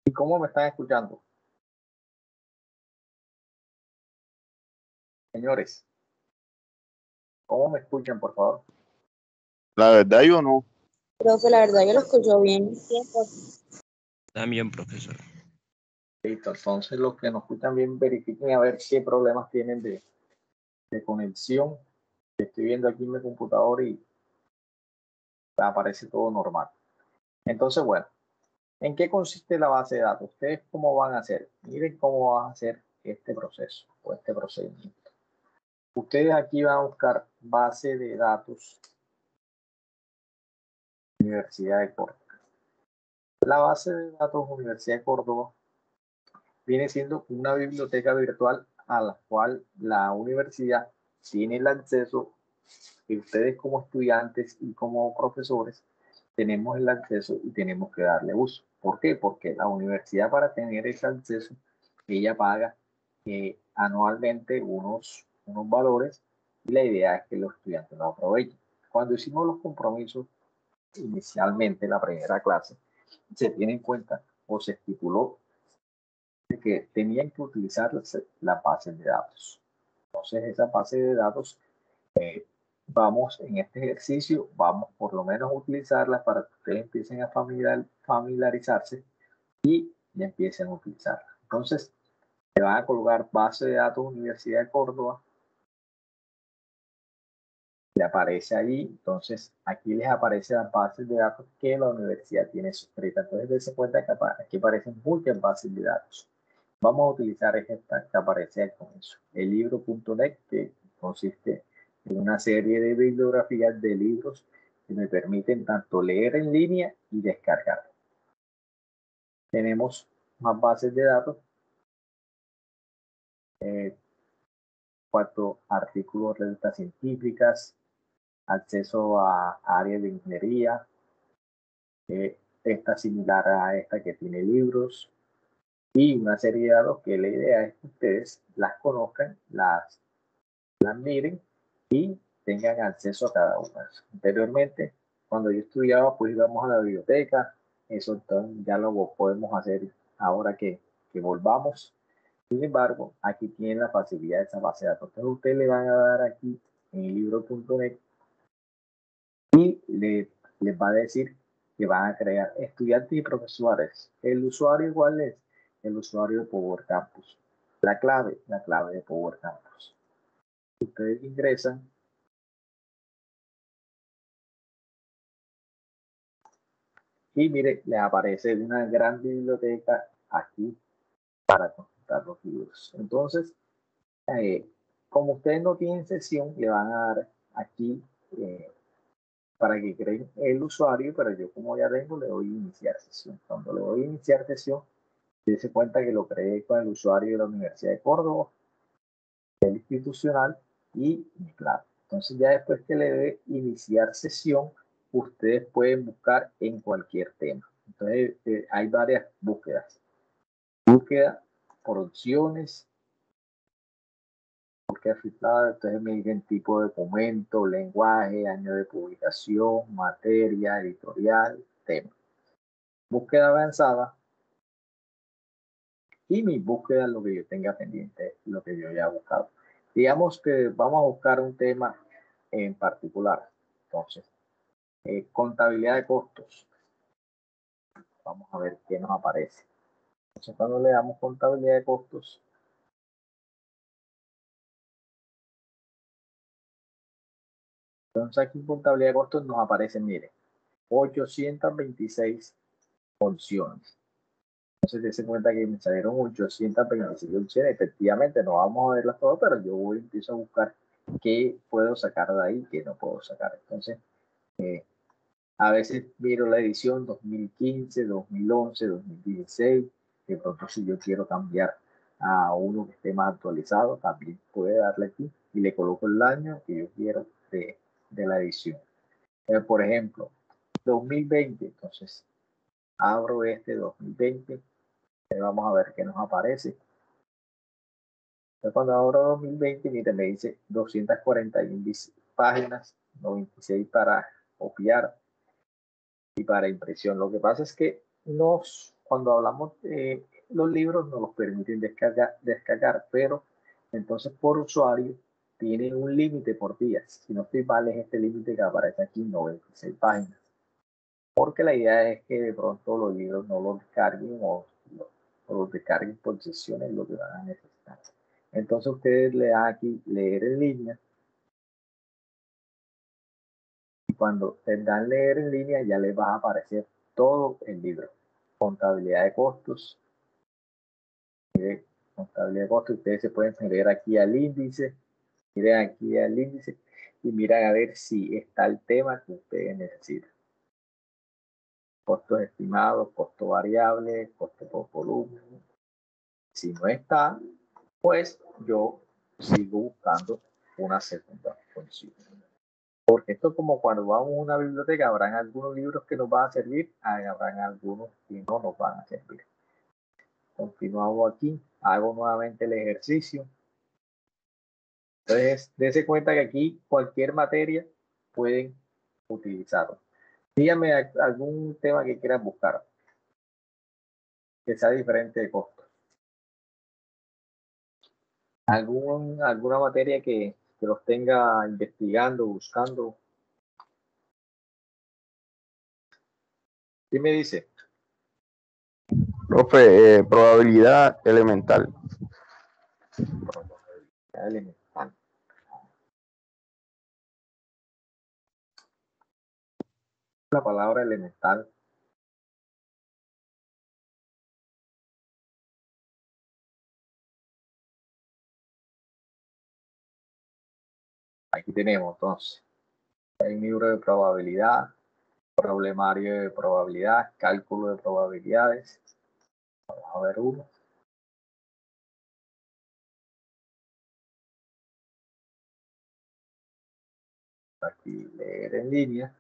¿Y cómo me están escuchando? Señores, ¿cómo me escuchan, por favor? La verdad yo no. Profe, la verdad, yo lo escucho bien. También, profesor. Listo, entonces los que nos escuchan bien, verifiquen a ver qué problemas tienen de conexión. Estoy viendo aquí en mi computador y aparece todo normal. Entonces, bueno, ¿en qué consiste la base de datos? ¿Ustedes cómo van a hacer? Miren cómo van a hacer este proceso o este procedimiento. Ustedes aquí van a buscar base de datos Universidad de Córdoba. La base de datos Universidad de Córdoba viene siendo una biblioteca virtual a la cual la universidad tiene el acceso y ustedes como estudiantes y como profesores tenemos el acceso y tenemos que darle uso. ¿Por qué? Porque la universidad para tener ese acceso, ella paga anualmente unos valores y la idea es que los estudiantes lo aprovechen. Cuando hicimos los compromisos inicialmente, la primera clase, se tiene en cuenta o se estipuló de que tenían que utilizar las bases de datos. Entonces, esa base de datos, vamos en este ejercicio, vamos por lo menos a utilizarlas para que ustedes empiecen a familiarizarse y empiecen a utilizarla. Entonces, se van a colocar base de datos Universidad de Córdoba. Le aparece ahí, entonces aquí les aparece las bases de datos que la universidad tiene suscrita. Entonces, dense cuenta que aquí aparecen muchas bases de datos. Vamos a utilizar esta que aparece al comienzo, el libro.net, que consiste en una serie de bibliografías de libros que me permiten tanto leer en línea y descargar. Tenemos más bases de datos, 4 artículos, revistas científicas, acceso a áreas de ingeniería, esta similar a esta que tiene libros, y una serie de datos que la idea es que ustedes las conozcan, las miren y tengan acceso a cada una. Anteriormente, cuando yo estudiaba, pues íbamos a la biblioteca, eso entonces ya lo podemos hacer ahora que volvamos. Sin embargo, aquí tienen la facilidad de esa base de datos. Entonces, ustedes le van a dar aquí en el libro.net y les va a decir que van a crear estudiantes y profesores. El usuario igual es el usuario de Power Campus. La clave de Power Campus. Ustedes ingresan y mire, les aparece una gran biblioteca aquí para consultar los libros. Entonces, como ustedes no tienen sesión, le van a dar aquí para que creen el usuario, pero yo como ya tengo, le doy iniciar sesión. Cuando le doy iniciar sesión, se cuenta que lo creé con el usuario de la Universidad de Córdoba, el institucional y mi clave. Entonces ya después que le dé iniciar sesión, ustedes pueden buscar en cualquier tema. Entonces hay varias búsquedas. Búsqueda por opciones, búsqueda filtrada, entonces me dicen tipo de documento, lenguaje, año de publicación, materia, editorial, tema. Búsqueda avanzada y mi búsqueda es lo que yo tenga pendiente, lo que yo haya buscado. Digamos que vamos a buscar un tema en particular. Entonces, contabilidad de costos. Vamos a ver qué nos aparece. Entonces, cuando le damos contabilidad de costos, entonces aquí en contabilidad de costos nos aparecen, miren, 826 opciones. Entonces, se cuenta que me salieron 826 opciones. Efectivamente, no vamos a verlas todas, pero yo empiezo a buscar qué puedo sacar de ahí, qué no puedo sacar. Entonces, a veces miro la edición 2015, 2011, 2016. De pronto, si yo quiero cambiar a uno que esté más actualizado, también puede darle aquí y le coloco el año que yo quiero de la edición. Por ejemplo, 2020. Entonces, abro este 2020. Vamos a ver qué nos aparece. Entonces, cuando abro 2020, mire, me dice 241 páginas, 96 para copiar y para impresión. Lo que pasa es que nos cuando hablamos de los libros nos los permiten descargar, pero entonces por usuario tienen un límite por día. Si no estoy mal, es este límite que aparece aquí, 96 páginas. Porque la idea es que de pronto los libros no los descarguen o los descarguen por sesiones, lo que van a necesitar. Entonces ustedes le dan aquí leer en línea. Y cuando te dan leer en línea ya les va a aparecer todo el libro. Contabilidad de costos. Contabilidad de costos. Ustedes se pueden leer aquí al índice. Miren aquí al índice y miran a ver si está el tema que ustedes necesitan. Costos estimados, costo variable, costo por volumen. Si no está, pues yo sigo buscando una segunda función. Porque esto es como cuando vamos a una biblioteca, habrán algunos libros que nos van a servir, habrán algunos que no nos van a servir. Continuamos aquí, hago nuevamente el ejercicio. Entonces, dése cuenta que aquí cualquier materia pueden utilizarlo. Dígame algún tema que quieran buscar que sea diferente de costo. Alguna materia que los tenga investigando, buscando. ¿Qué me dice? Profe, probabilidad elemental. Probabilidad elemental. La palabra elemental. Aquí tenemos entonces el libro de probabilidad, problemario de probabilidad, cálculo de probabilidades. Vamos a ver uno. Aquí leer en línea.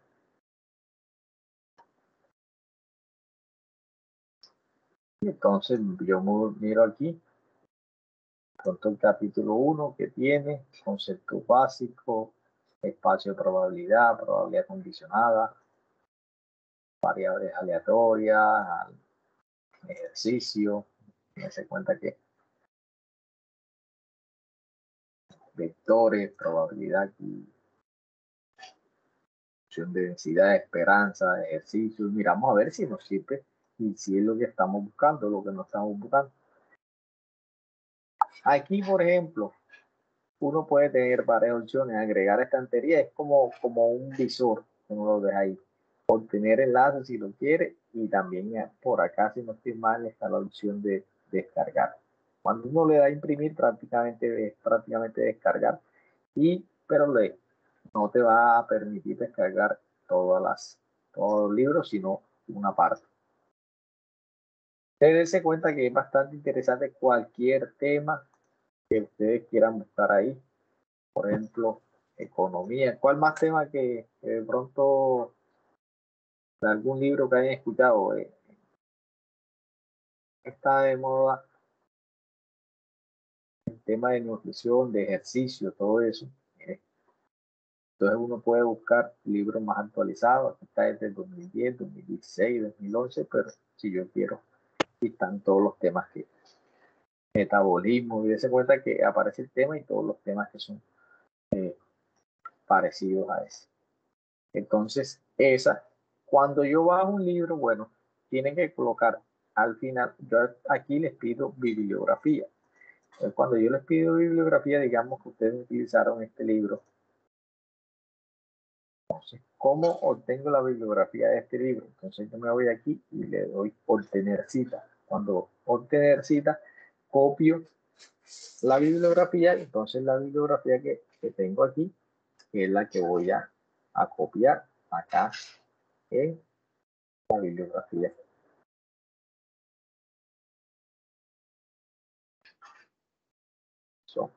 Y entonces yo miro aquí. Pronto el capítulo 1 que tiene concepto básico, espacio de probabilidad, probabilidad condicionada, variables aleatorias, ejercicio. Dense cuenta que vectores, probabilidad y función de densidad, esperanza, ejercicio. Miramos a ver si nos sirve y si es lo que estamos buscando, lo que no estamos buscando. Aquí, por ejemplo, uno puede tener varias opciones. Agregar estantería es como un visor, uno lo deja ahí. Obtener enlaces si lo quiere y también por acá, si no estoy mal, está la opción de descargar. Cuando uno le da a imprimir, prácticamente descargar, pero no te va a permitir descargar todos los libros, sino una parte. Dense cuenta que es bastante interesante cualquier tema que ustedes quieran buscar ahí. Por ejemplo, economía. ¿Cuál más tema que de pronto de algún libro que hayan escuchado? Está de moda el tema de nutrición, de ejercicio, todo eso. Entonces uno puede buscar libros más actualizados. Aquí está desde el 2010, 2016, 2011, pero si yo quiero, aquí están todos los temas que metabolismo, y dése cuenta que aparece el tema y todos los temas que son parecidos a ese. Entonces, cuando yo bajo un libro, bueno, tienen que colocar al final, yo aquí les pido bibliografía. Entonces, cuando yo les pido bibliografía, digamos que ustedes utilizaron este libro. Entonces, ¿cómo obtengo la bibliografía de este libro? Entonces, yo me voy aquí y le doy obtener cita. Cuando obtener cita, copio la bibliografía, entonces la bibliografía que tengo aquí es la que voy a copiar acá en la bibliografía. So,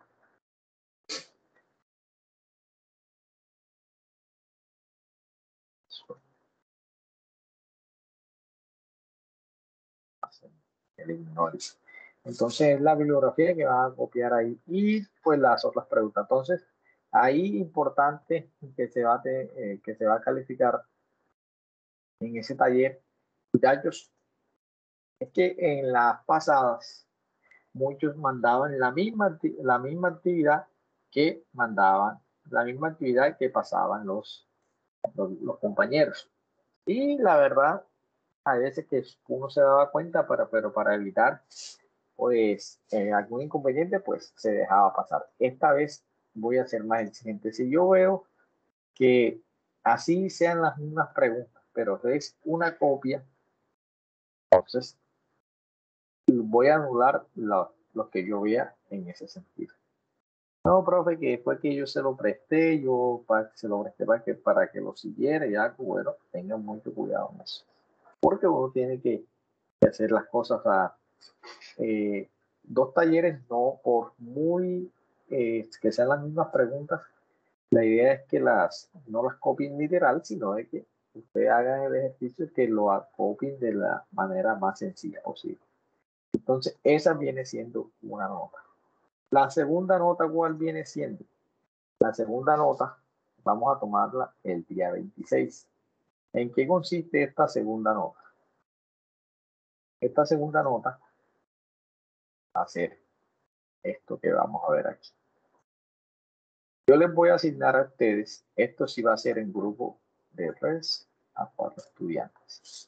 entonces es la bibliografía que van a copiar ahí y pues las otras preguntas. Entonces ahí importante que se va a calificar en ese taller, muchachos, Es que en las pasadas muchos mandaban la misma actividad que mandaban, la misma actividad que pasaban los compañeros. Y la verdad, a veces que uno se daba cuenta, pero para evitar pues algún inconveniente, pues se dejaba pasar. Esta vez voy a ser más exigente. Si yo veo que así sean las mismas preguntas, pero es una copia, entonces voy a anular lo que yo vea en ese sentido. No, profe, que fue que yo se lo presté, se lo presté para que lo siguiera y algo, bueno, tengan mucho cuidado en eso. Porque uno tiene que hacer las cosas a dos talleres, no por muy que sean las mismas preguntas. La idea es que no las copien literal, sino de que ustedes hagan el ejercicio que lo copien de la manera más sencilla posible. Entonces, esa viene siendo una nota. La segunda nota, ¿cuál viene siendo? La segunda nota, vamos a tomarla el día 26. ¿En qué consiste esta segunda nota? Esta segunda nota va a ser esto que vamos a ver aquí. Yo les voy a asignar a ustedes, esto sí va a ser en grupo de 3 a 4 estudiantes.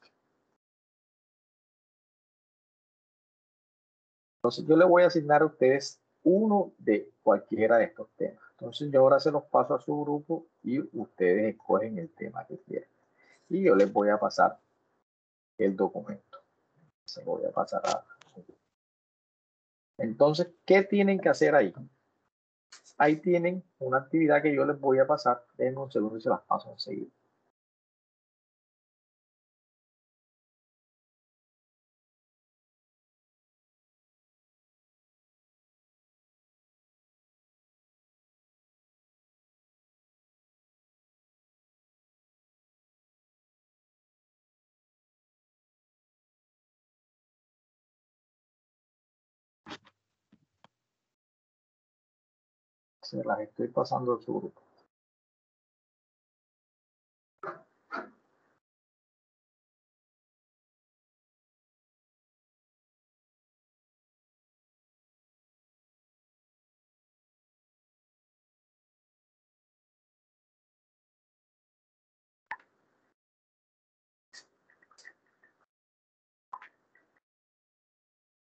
Entonces yo les voy a asignar a ustedes uno de cualquiera de estos temas. Entonces yo ahora se los paso a su grupo y ustedes escogen el tema que quieran. Y yo les voy a pasar el documento. Se lo voy a pasar a... Entonces, ¿qué tienen que hacer ahí? Ahí tienen una actividad que yo les voy a pasar. Denme un segundo y se las paso enseguida. Se las estoy pasando a su grupo.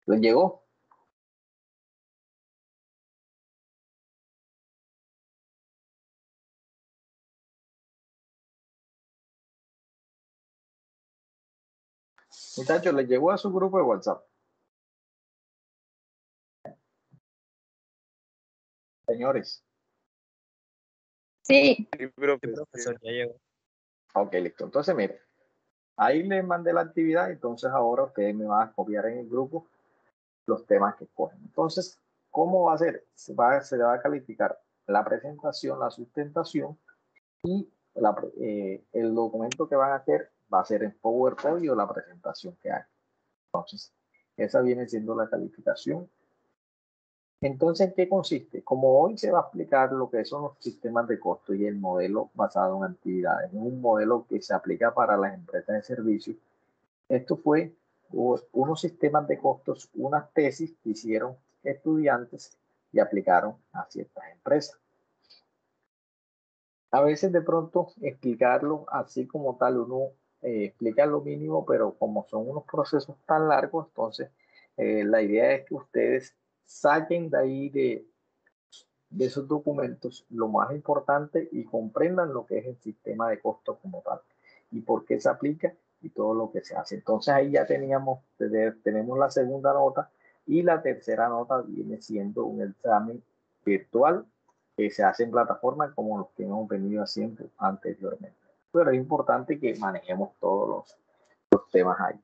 ¿Les llegó? Muchachos, les llegó a su grupo de WhatsApp. Señores. Sí. Sí, profesor, ya llegó. Ok, listo. Entonces, miren, ahí les mandé la actividad, entonces ahora ustedes me van a copiar en el grupo los temas que escogen. Entonces, ¿cómo va a ser? Se le va a calificar la presentación, la sustentación y el documento que van a hacer va a ser en PowerPoint o la presentación que hagan. Entonces, esa viene siendo la calificación. Entonces, ¿en qué consiste? Como hoy se va a explicar lo que son los sistemas de costo y el modelo basado en actividades, es un modelo que se aplica para las empresas de servicios. Esto fue unos sistemas de costos, unas tesis que hicieron estudiantes y aplicaron a ciertas empresas. A veces de pronto explicarlo así como tal, uno explica lo mínimo, pero como son unos procesos tan largos, entonces la idea es que ustedes saquen de ahí de esos documentos lo más importante y comprendan lo que es el sistema de costos como tal y por qué se aplica y todo lo que se hace. Entonces ahí ya tenemos la segunda nota y la tercera nota viene siendo un examen virtual que se hace en plataforma como los que hemos venido haciendo anteriormente. Pero es importante que manejemos todos los temas ahí.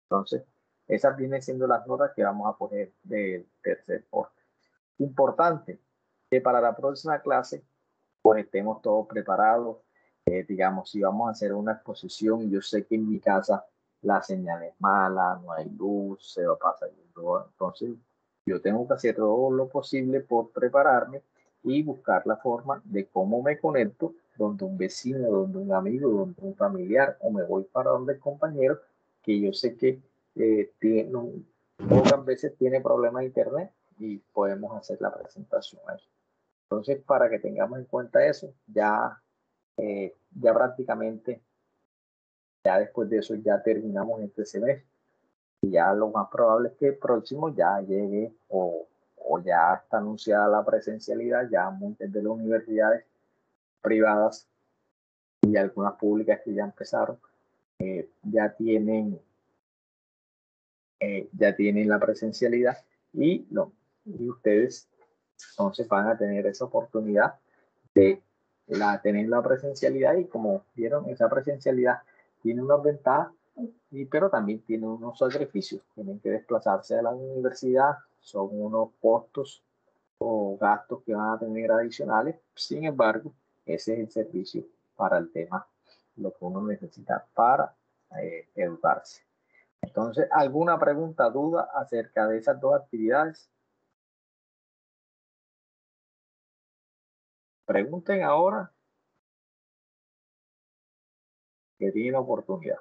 Entonces, esas vienen siendo las notas que vamos a poner del tercer corte. Importante que para la próxima clase pues estemos todos preparados. Digamos, si vamos a hacer una exposición y yo sé que en mi casa la señal es mala, no hay luz, se va a pasar todo, entonces yo tengo que hacer todo lo posible por prepararme y buscar la forma de cómo me conecto donde un vecino, donde un amigo, donde un familiar o me voy para donde el compañero que yo sé que pocas veces tiene problemas de internet y podemos hacer la presentación ahí. Entonces, para que tengamos en cuenta eso, ya prácticamente, ya después de eso, ya terminamos este semestre. Y ya lo más probable es que el próximo ya llegue o ya está anunciada la presencialidad, ya muchas de las universidades privadas y algunas públicas que ya empezaron, ya tienen la presencialidad y ustedes entonces van a tener esa oportunidad de tener la presencialidad, y como vieron, esa presencialidad tiene unas ventajas, pero también tiene unos sacrificios. Tienen que desplazarse a la universidad, son unos costos o gastos que van a tener adicionales. Sin embargo, ese es el servicio para el tema, lo que uno necesita para educarse. Entonces, ¿alguna pregunta, duda acerca de esas dos actividades? Pregunten ahora, que tienen oportunidad.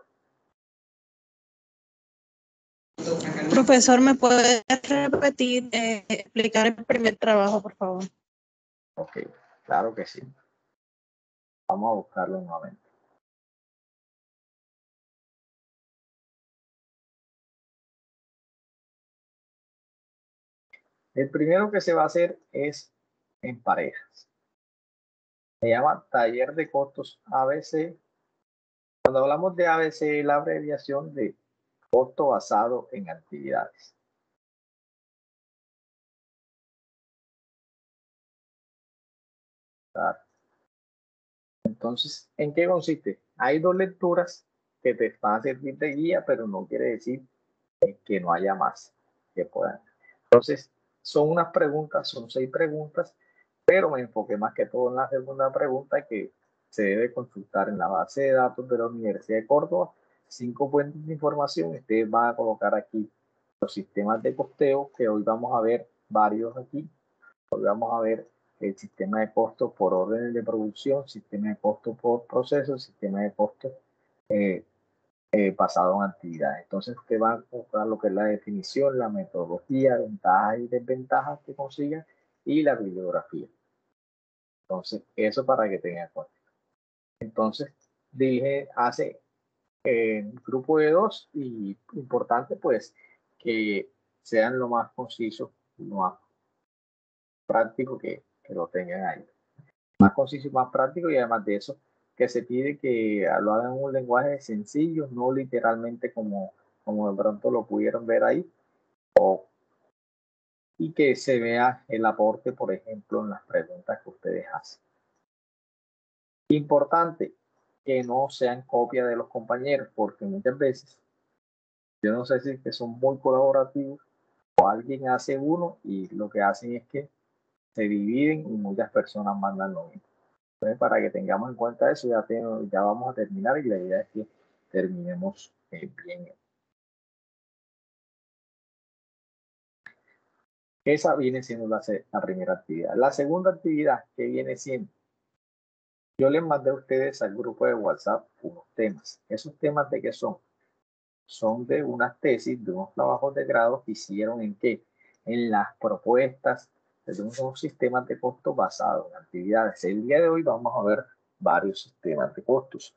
Profesor, ¿me puede repetir, explicar el primer trabajo, por favor? Ok, claro que sí. Vamos a buscarlo nuevamente. El primero que se va a hacer es en parejas. Se llama taller de costos ABC. Cuando hablamos de ABC, la abreviación de costo basado en actividades. Entonces, ¿en qué consiste? Hay dos lecturas que te van a servir de guía, pero no quiere decir que no haya más que puedan. Entonces, son unas preguntas, son 6 preguntas, pero me enfoqué más que todo en la segunda pregunta, que se debe consultar en la base de datos de la Universidad de Córdoba. 5 fuentes de información. Ustedes van a colocar aquí los sistemas de costeo, que hoy vamos a ver varios aquí. Hoy vamos a ver el sistema de costo por órdenes de producción, sistema de costo por proceso, sistema de costo basado en actividades. Entonces usted va a buscar lo que es la definición, la metodología, ventajas y desventajas que consigan, y la bibliografía. Entonces, eso para que tengan en cuenta. Entonces, hace grupo de 2, y importante pues que sean lo más conciso, lo más práctico que lo tengan ahí. Más conciso y más práctico, y además de eso, que se pide que lo hagan en un lenguaje sencillo, no literalmente como de pronto lo pudieron ver ahí, y que se vea el aporte, por ejemplo, en las preguntas que ustedes hacen. Importante que no sean copia de los compañeros, porque muchas veces, yo no sé si es que son muy colaborativos, o alguien hace uno y lo que hacen es que se dividen y muchas personas mandan lo mismo. Entonces, para que tengamos en cuenta eso, ya vamos a terminar, y la idea es que terminemos bien. Esa viene siendo la primera actividad. La segunda actividad, que viene siendo, yo les mandé a ustedes al grupo de WhatsApp unos temas. ¿Esos temas de qué son? Son de unas tesis, de unos trabajos de grado que hicieron en qué? En las propuestas de unos sistemas de costos basados en actividades. El día de hoy vamos a ver varios sistemas de costos.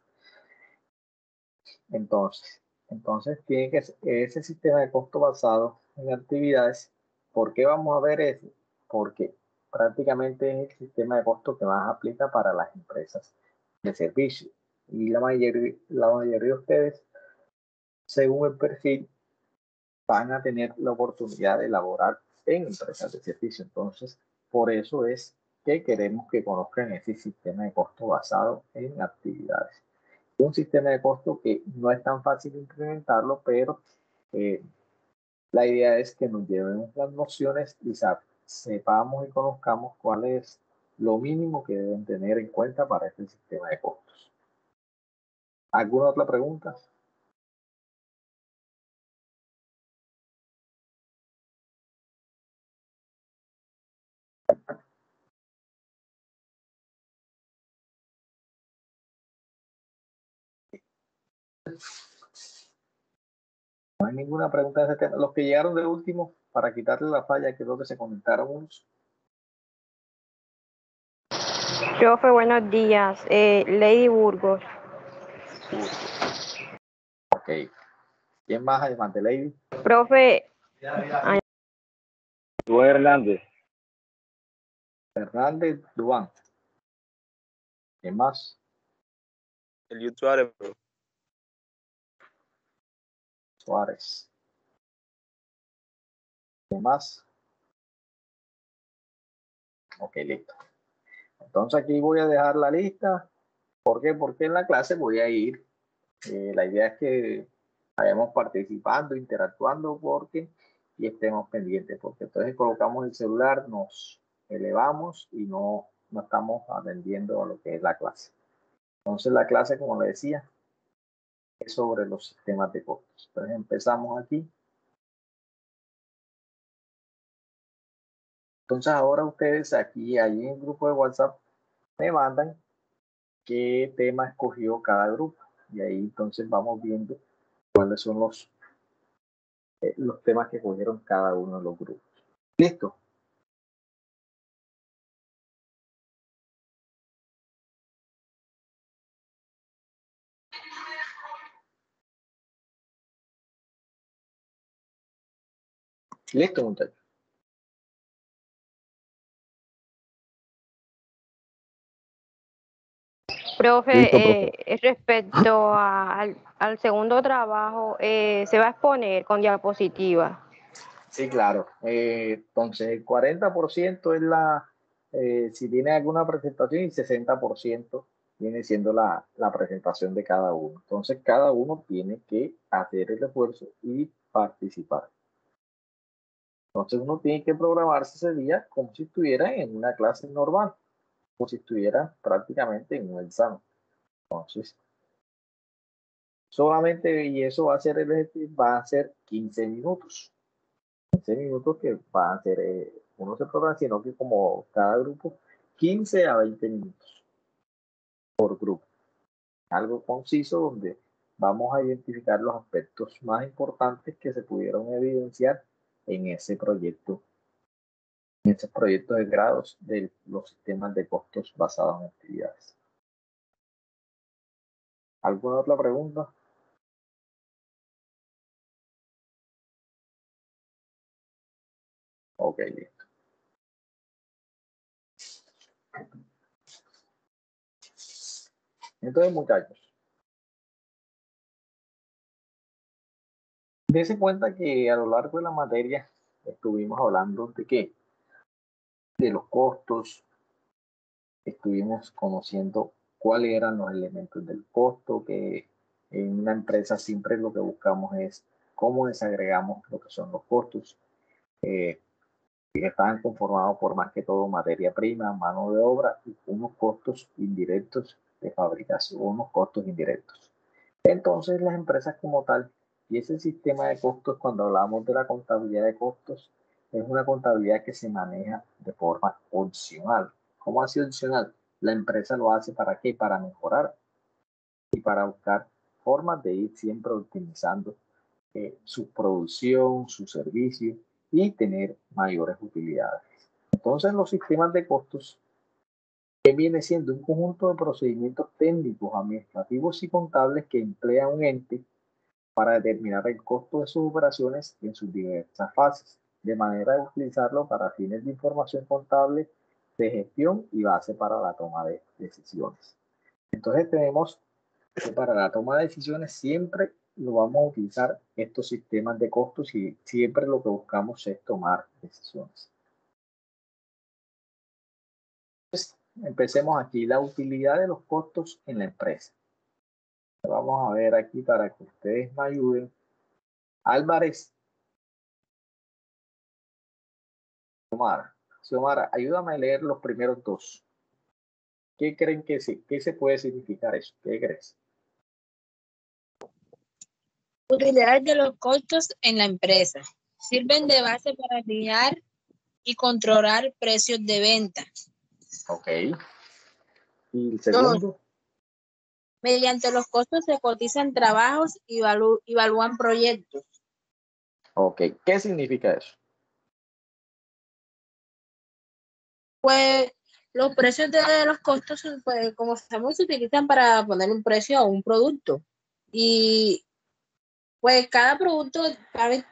Entonces tiene que ser ese sistema de costo basado en actividades. ¿Por qué vamos a ver eso? Porque prácticamente es el sistema de costo que más aplica para las empresas de servicio. Y la mayoría de ustedes, según el perfil, van a tener la oportunidad de laborar en empresas de servicio. Entonces, por eso es que queremos que conozcan ese sistema de costo basado en actividades. Un sistema de costo que no es tan fácil implementarlo, pero la idea es que nos llevemos las nociones y sepamos y conozcamos cuál es lo mínimo que deben tener en cuenta para este sistema de costos. ¿Alguna otra pregunta? No hay ninguna pregunta de ese tema. Los que llegaron de último, para quitarle la falla, que es lo que se comentaron unos. Profe, buenos días. Lady Burgos. Ok. ¿Quién más además de Lady? Profe, Duan Hernández. Fernández Duan. ¿Quién más? El Suárez, bro. Suárez. ¿Quién más? Ok, listo. Entonces aquí voy a dejar la lista. ¿Por qué? Porque en la clase voy a ir. La idea es que vayamos participando, interactuando, y estemos pendientes, porque entonces colocamos el celular, nos elevamos y no estamos atendiendo a lo que es la clase. Entonces la clase, como le decía, es sobre los sistemas de costos. Entonces empezamos aquí. Entonces ahora ustedes aquí, allí en el grupo de WhatsApp, me mandan qué tema escogió cada grupo. Y ahí entonces vamos viendo cuáles son los temas que cogieron cada uno de los grupos. ¿Listo? Listo, muchachos. profe, Listo, profe. respecto al segundo trabajo, se va a exponer con diapositiva. Sí, claro. Entonces, el 40% es si tiene alguna presentación, y 60% viene siendo la presentación de cada uno. Entonces, cada uno tiene que hacer el esfuerzo y participar. Entonces, uno tiene que programarse ese día como si estuviera en una clase normal, como si estuviera prácticamente en un examen. Entonces, solamente, y eso va a ser va a ser 15 minutos. 15 minutos que van a ser, uno se programa, sino que como cada grupo, 15 a 20 minutos por grupo. Algo conciso donde vamos a identificar los aspectos más importantes que se pudieron evidenciar en ese proyecto, en esos proyectos de grados de los sistemas de costos basados en actividades. ¿Alguna otra pregunta? Ok, listo. Entonces, muchachos, dense cuenta que a lo largo de la materia estuvimos hablando de qué, de los costos, estuvimos conociendo cuáles eran los elementos del costo, que en una empresa siempre lo que buscamos es cómo desagregamos lo que son los costos, que están conformados por más que todo materia prima, mano de obra y unos costos indirectos de fabricación, unos costos indirectos. Entonces las empresas como tal y ese sistema de costos, cuando hablamos de la contabilidad de costos, es una contabilidad que se maneja de forma opcional. ¿Cómo así opcional? La empresa lo hace ¿para qué? Para mejorar y para buscar formas de ir siempre optimizando su producción, su servicio y tener mayores utilidades. Entonces los sistemas de costos que viene siendo un conjunto de procedimientos técnicos, administrativos y contables que emplea un ente para determinar el costo de sus operaciones en sus diversas fases, de manera de utilizarlo para fines de información contable, de gestión y base para la toma de decisiones. Entonces tenemos que para la toma de decisiones siempre lo vamos a utilizar estos sistemas de costos y siempre lo que buscamos es tomar decisiones. Entonces, empecemos aquí, la utilidad de los costos en la empresa. Vamos a ver aquí para que ustedes me ayuden. Álvarez. Xiomara, ayúdame a leer los primeros dos. ¿Qué creen que sí? ¿Qué se puede significar eso? ¿Qué crees? Utilidades de los costos en la empresa. Sirven de base para fijar y controlar precios de venta. Ok. ¿Y el segundo? 2. Mediante los costos se cotizan trabajos y evalúan proyectos. Ok, ¿qué significa eso? Pues los precios de los costos, pues como sabemos, se utilizan para poner un precio a un producto. Y pues cada producto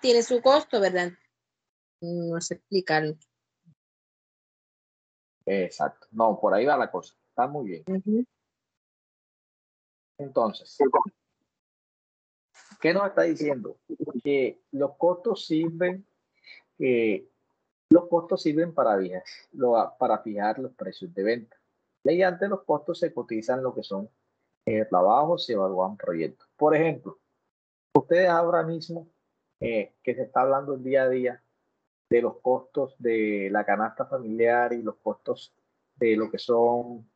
tiene su costo, ¿verdad? No sé explicarlo. Exacto. No, por ahí va la cosa. Está muy bien. Ujú. Entonces, ¿qué nos está diciendo? Que los costos sirven para fijar los precios de venta. Mediante los costos se cotizan lo que son trabajos, se evalúan proyectos. Por ejemplo, ustedes ahora mismo que se está hablando el día a día de los costos de la canasta familiar y los costos de lo que son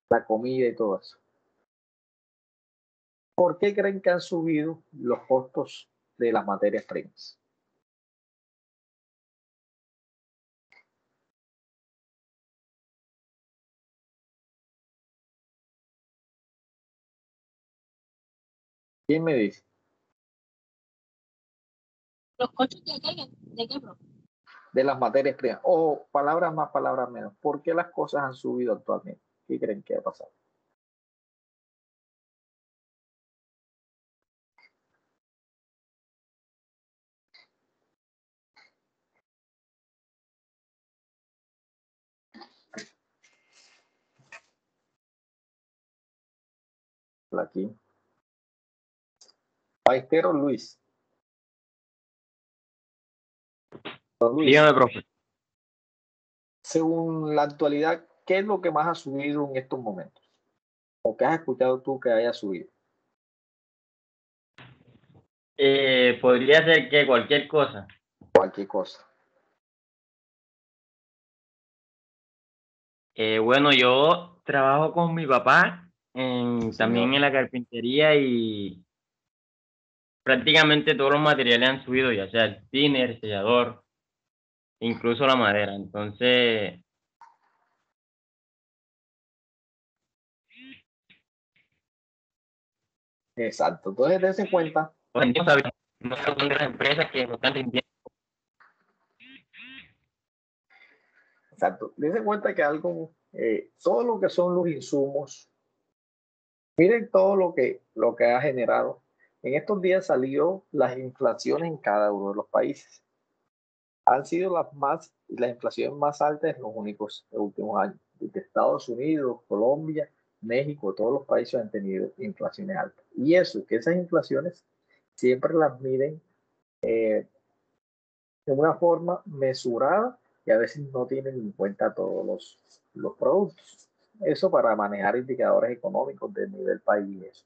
la comida y todo eso. ¿Por qué creen que han subido los costos de las materias primas? ¿Quién me dice? ¿Los costos de qué, bro? De las materias primas. O palabras más, palabras menos. ¿Por qué las cosas han subido actualmente? ¿Qué creen que ha pasado? Aquí. Paistero Luis. Don Luis, Dígame, profe. según la actualidad, ¿qué es lo que más ha subido en estos momentos? ¿O qué has escuchado tú que haya subido? Podría ser que cualquier cosa. Cualquier cosa. Bueno, yo trabajo con mi papá también Señor. en la carpintería y prácticamente todos los materiales han subido, ya sea el thinner, el sellador, incluso la madera. Entonces, Exacto. Entonces, dense cuenta. pues, no sabemos, no son de las empresas que nos están rindiendo. Exacto. Dense cuenta que todo lo que son los insumos, miren todo lo que ha generado. En estos días salió las inflaciones en cada uno de los países. Han sido las inflaciones más altas en los últimos años. Desde Estados Unidos, Colombia, México, todos los países han tenido inflaciones altas. Y eso, que esas inflaciones siempre las miden de una forma mesurada y a veces no tienen en cuenta todos los productos. Eso para manejar indicadores económicos del nivel país.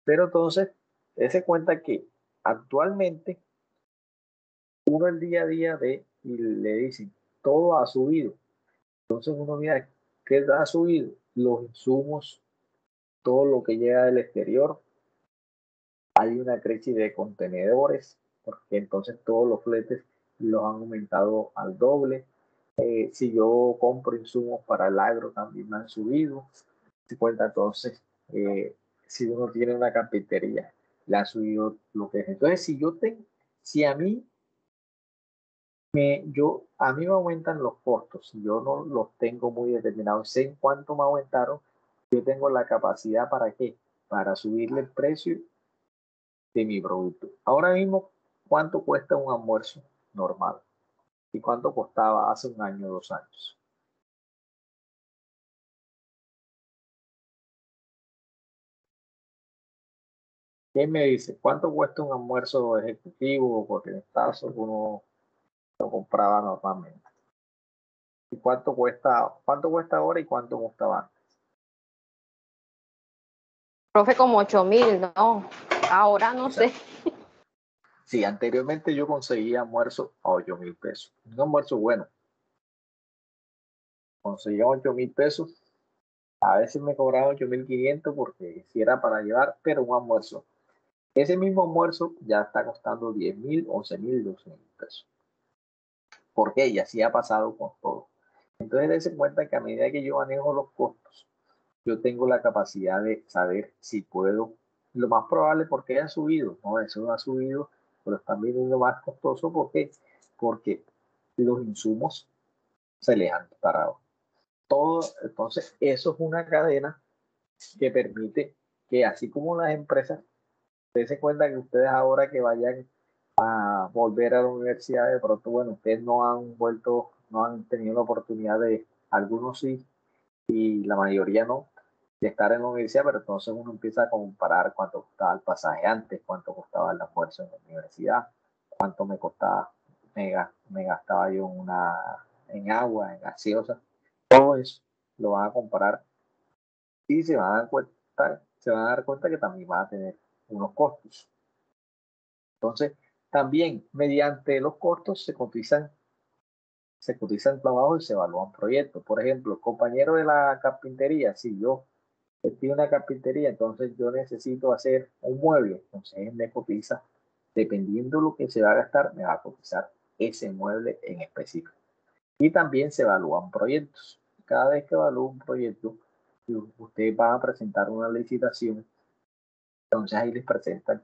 Pero entonces, dése cuenta que actualmente uno el día a día ve y le dicen, todo ha subido. Entonces uno mira, ¿qué ha subido? Los insumos, todo lo que llega del exterior. Hay una crisis de contenedores, porque entonces todos los fletes los han aumentado al doble. Si yo compro insumos para el agro, también me han subido. Se cuenta entonces, si uno tiene una carpintería, le han subido lo que es. Entonces, si a mí me aumentan los costos, si yo no los tengo muy determinados, sé en cuánto me aumentaron, yo tengo la capacidad para qué, para subirle el precio de mi producto. Ahora mismo, ¿cuánto cuesta un almuerzo normal? ¿Y cuánto costaba hace un año, 2 años? ¿Quién me dice cuánto cuesta un almuerzo ejecutivo? Porque en Estados uno lo compraba normalmente. ¿Y cuánto cuesta ahora y cuánto costaba antes? Profe, como 8.000, ¿no? Ahora no sé. Sí, anteriormente yo conseguía almuerzo a 8.000 pesos. Un almuerzo bueno. Conseguía 8.000 pesos. A veces me cobraban 8.500 porque si era para llevar, pero un almuerzo. Ese mismo almuerzo ya está costando 10.000, 11.000, 12.000 pesos. ¿Por qué? Y así ha pasado con todo. Entonces, dense cuenta que a medida que yo manejo los costos, yo tengo la capacidad de saber si puedo. Lo más probable porque haya subido, ¿no? Eso no ha subido pero están viniendo más costosos. ¿Por qué? Porque los insumos se les han disparado. Todo, entonces, eso es una cadena que permite que, así como las empresas, ustedes se cuenta que ustedes ahora que vayan a volver a la universidad, de pronto, bueno, ustedes no han vuelto, no han tenido la oportunidad de, algunos sí, y la mayoría no, de estar en la universidad, pero entonces uno empieza a comparar cuánto costaba el pasaje antes, cuánto costaba el almuerzo en la universidad, cuánto me costaba, me gastaba yo en agua, en gaseosa, todo eso lo van a comparar y se van a dar cuenta que también van a tener unos costos. Entonces, también mediante los costos se cotizan trabajos y se evalúan proyectos. Por ejemplo, compañero de la carpintería, si yo estoy en una carpintería, entonces yo necesito hacer un mueble, entonces él me cotiza, dependiendo de lo que se va a gastar, me va a cotizar ese mueble en específico. Y también se evalúan proyectos. Cada vez que evalúa un proyecto, ustedes van a presentar una licitación, entonces ahí les presentan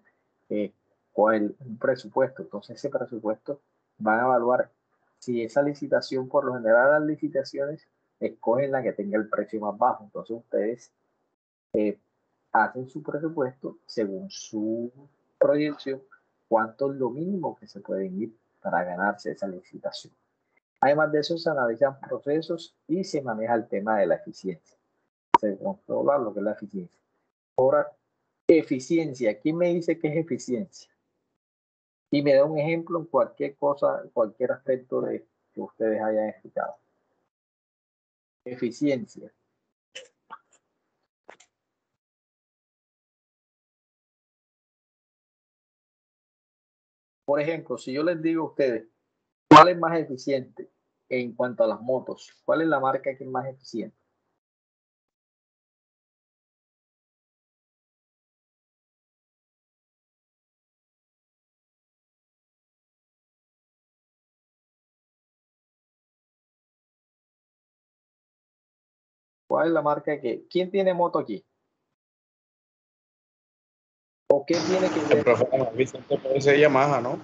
un presupuesto. Entonces ese presupuesto van a evaluar si esa licitación, por lo general las licitaciones escogen la que tenga el precio más bajo. Entonces ustedes hacen su presupuesto según su proyección, cuánto es lo mínimo que se pueden ir para ganarse esa licitación. Además de eso, se analizan procesos y se maneja el tema de la eficiencia. Se controla lo que es la eficiencia. Ahora, eficiencia. ¿Quién me dice qué es eficiencia? Y me da un ejemplo en cualquier cosa, cualquier aspecto de que ustedes hayan explicado. Eficiencia. Por ejemplo, si yo les digo a ustedes, ¿cuál es más eficiente en cuanto a las motos? ¿Cuál es la marca que es más eficiente? ¿Cuál es la marca que? ¿Quién tiene moto aquí? ¿O qué tiene que ver? El profe Vicente puede ser Yamaha, ¿no?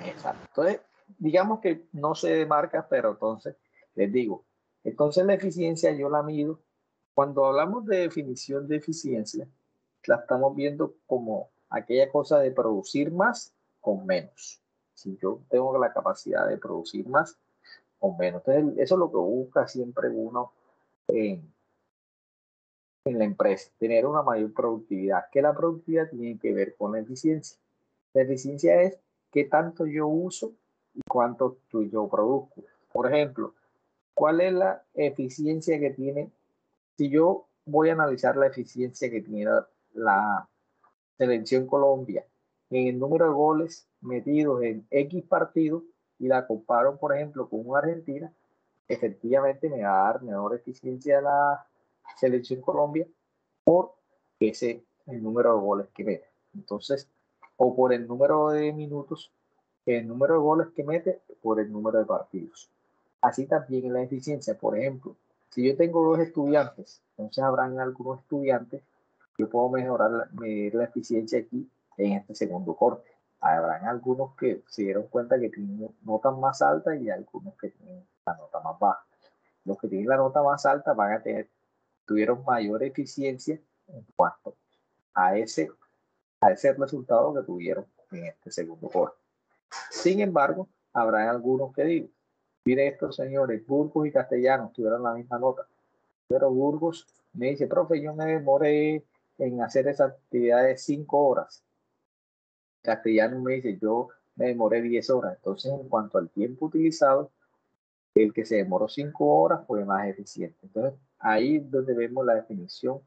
Exacto. Entonces, digamos que no sé de marcas, pero entonces les digo, entonces la eficiencia yo la mido. Cuando hablamos de definición de eficiencia, la estamos viendo como aquella cosa de producir más con menos. Si yo tengo la capacidad de producir más con menos. Entonces, eso es lo que busca siempre uno en la empresa, tener una mayor productividad. Que la productividad tiene que ver con la eficiencia. La eficiencia es qué tanto yo uso y cuánto yo produzco. Por ejemplo, ¿cuál es la eficiencia que tiene? Si yo voy a analizar la eficiencia que tiene la selección Colombia en el número de goles metidos en X partidos y la comparo, por ejemplo, con una Argentina, efectivamente me va a dar menor eficiencia la selección Colombia por el número de goles que mete. Entonces, o por el número de minutos, el número de goles que mete, por el número de partidos. Así también en la eficiencia. Por ejemplo, si yo tengo dos estudiantes, entonces habrán algunos estudiantes, yo puedo medir la eficiencia aquí en este segundo corte. Habrán algunos que se dieron cuenta que tienen notas más altas y algunos que tienen la nota más baja. Los que tienen la nota más alta tuvieron mayor eficiencia en cuanto a ese resultado que tuvieron en este segundo corte. Sin embargo, habrá algunos que digan, mire estos señores, Burgos y Castellanos tuvieron la misma nota, pero Burgos me dice, profe, yo me demoré en hacer esa actividad de 5 horas. Castellanos me dice, yo me demoré 10 horas. Entonces, en cuanto al tiempo utilizado, el que se demoró 5 horas fue más eficiente. Entonces, ahí es donde vemos la definición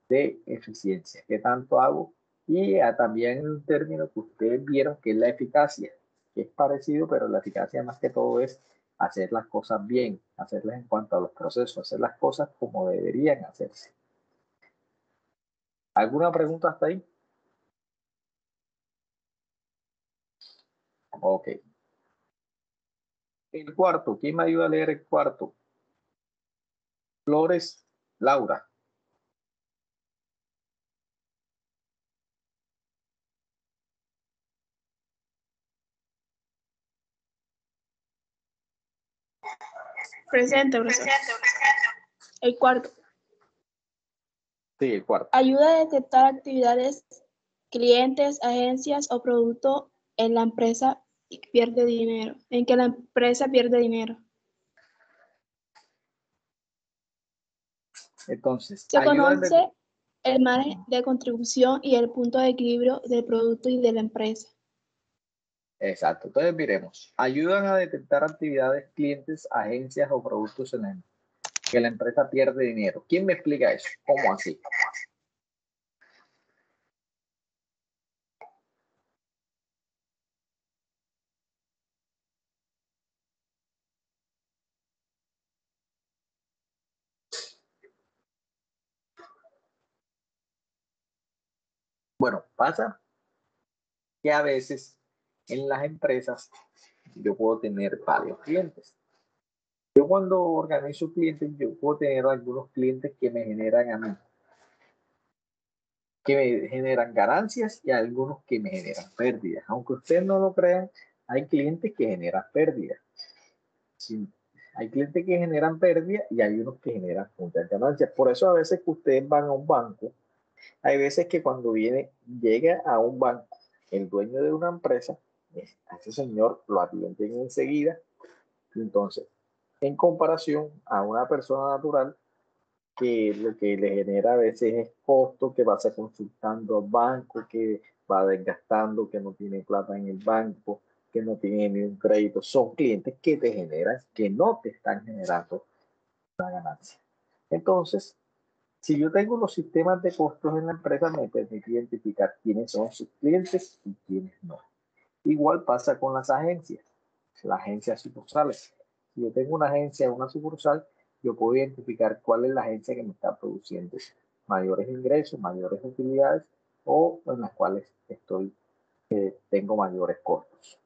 de eficiencia. ¿Qué tanto hago? Y también un término que ustedes vieron que es la eficacia, que es parecido, pero la eficacia más que todo es hacer las cosas bien, hacerlas en cuanto a los procesos, hacer las cosas como deberían hacerse. ¿Alguna pregunta hasta ahí? Ok. El cuarto, ¿quién me ayuda a leer el cuarto? Flores, Laura. Presente, profesor. El cuarto. Sí, el cuarto. Ayuda a detectar actividades, clientes, agencias o productos en la empresa pierde dinero, en que la empresa pierde dinero. Entonces, Se ayuda conoce el margen de contribución y el punto de equilibrio del producto y de la empresa. Exacto. Entonces, miremos. Ayudan a detectar actividades, clientes, agencias o productos en que la empresa pierde dinero. ¿Quién me explica eso? ¿Cómo así? Bueno, pasa que a veces en las empresas yo puedo tener varios clientes. Yo cuando organizo clientes, yo puedo tener algunos clientes que me generan a mí, que me generan ganancias y algunos que me generan pérdidas. Aunque ustedes no lo crean, hay clientes que generan pérdidas. Sí, hay clientes que generan pérdidas y hay unos que generan muchas ganancias. Por eso a veces que ustedes van a un banco, hay veces que cuando llega a un banco el dueño de una empresa, a ese señor lo atienden enseguida. Entonces, en comparación a una persona natural que lo que le genera a veces es costo, que va a ser consultando al banco, que va desgastando, que no tiene plata en el banco, que no tiene ni un crédito, son clientes que te generan, que no te están generando una ganancia. Entonces, si yo tengo los sistemas de costos en la empresa, me permite identificar quiénes son sus clientes y quiénes no. Igual pasa con las agencias sucursales. Si yo tengo una agencia, una sucursal, yo puedo identificar cuál es la agencia que me está produciendo mayores ingresos, mayores utilidades o en las cuales tengo mayores costos.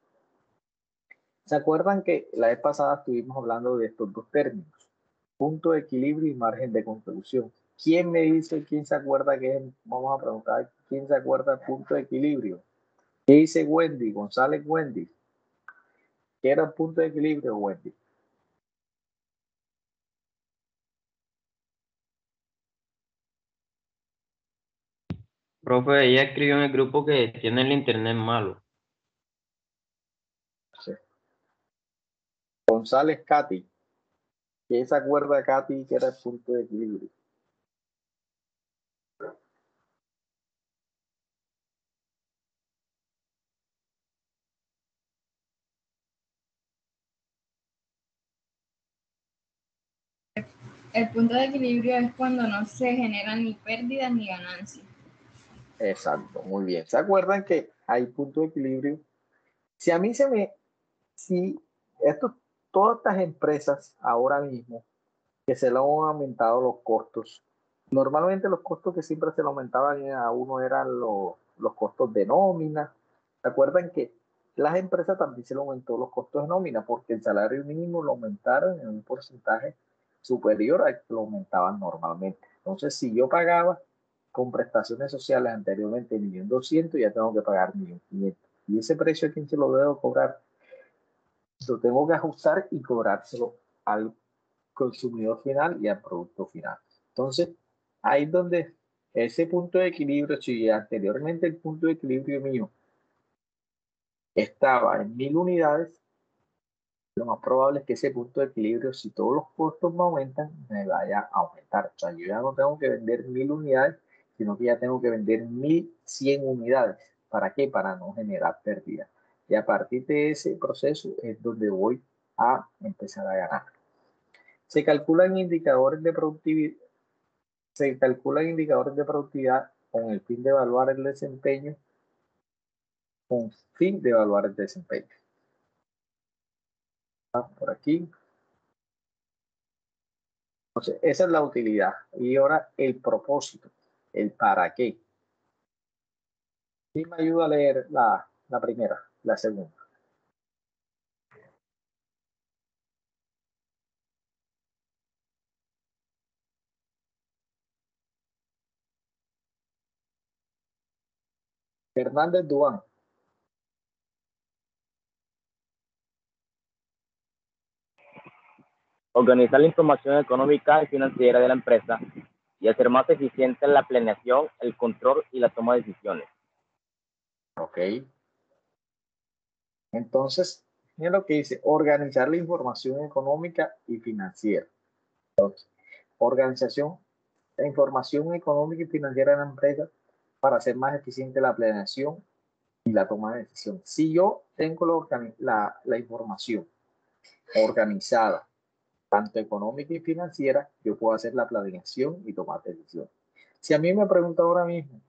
¿Se acuerdan que la vez pasada estuvimos hablando de estos dos términos? Punto de equilibrio y margen de contribución. ¿Quién me dice, quién se acuerda que es? Vamos a preguntar, ¿quién se acuerda del punto de equilibrio? ¿Qué dice Wendy? González Wendy. ¿Qué era el punto de equilibrio, Wendy? Profe, ella escribió en el grupo que tiene el internet malo. Sí. González Katy. ¿Quién se acuerda, Katy, que era el punto de equilibrio? El punto de equilibrio es cuando no se generan ni pérdidas ni ganancias. Exacto, muy bien. ¿Se acuerdan que hay punto de equilibrio? Si todas estas empresas ahora mismo que se le han aumentado los costos, normalmente los costos que siempre se le aumentaban a uno eran los costos de nómina. ¿Se acuerdan que las empresas también se le aumentó los costos de nómina porque el salario mínimo lo aumentaron en un porcentaje superior al que lo aumentaban normalmente? Entonces, si yo pagaba con prestaciones sociales anteriormente 1.200.000, ya tengo que pagar 1.500.000. ¿Y ese precio a quién se lo debo cobrar? Lo tengo que ajustar y cobrárselo al consumidor final y al producto final. Entonces, ahí es donde ese punto de equilibrio, si anteriormente el punto de equilibrio mío estaba en 1.000 unidades, lo más probable es que ese punto de equilibrio, si todos los costos me aumentan, me vaya a aumentar. O sea, yo ya no tengo que vender 1.000 unidades, sino que ya tengo que vender 1.100 unidades. ¿Para qué? Para no generar pérdida. Y a partir de ese proceso es donde voy a empezar a ganar. Se calculan indicadores de productividad con el fin de evaluar el desempeño. Por aquí. Entonces, esa es la utilidad. Y ahora el propósito, el para qué. ¿Quién me ayuda a leer la primera, la segunda? Fernández Duán. organizar la información económica y financiera de la empresa y hacer más eficiente la planeación, el control y la toma de decisiones. Ok. Entonces, miren lo que dice, organizar la información económica y financiera. Entonces, organización, la información económica y financiera de la empresa para hacer más eficiente la planeación y la toma de decisiones. Si yo tengo la información organizada, tanto económica y financiera, yo puedo hacer la planeación y tomar decisiones. Si a mí me preguntan ahora mismo,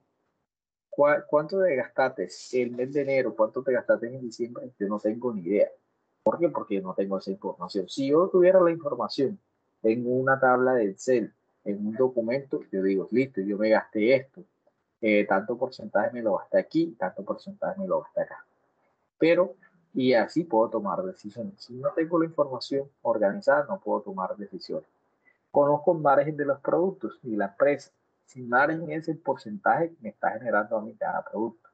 ¿cuánto te gastaste el mes de enero? ¿Cuánto te gastaste en diciembre? Yo no tengo ni idea. ¿Por qué? Porque no tengo esa información. Si yo tuviera la información en una tabla de Excel, en un documento, yo digo, listo, yo me gasté esto. Tanto porcentaje me lo gasté aquí, tanto porcentaje me lo gasté acá. Pero, y así puedo tomar decisiones. Si no tengo la información organizada, no puedo tomar decisiones. Conozco el margen de los productos y la empresa. Sin margen es el porcentaje que me está generando a mí cada producto.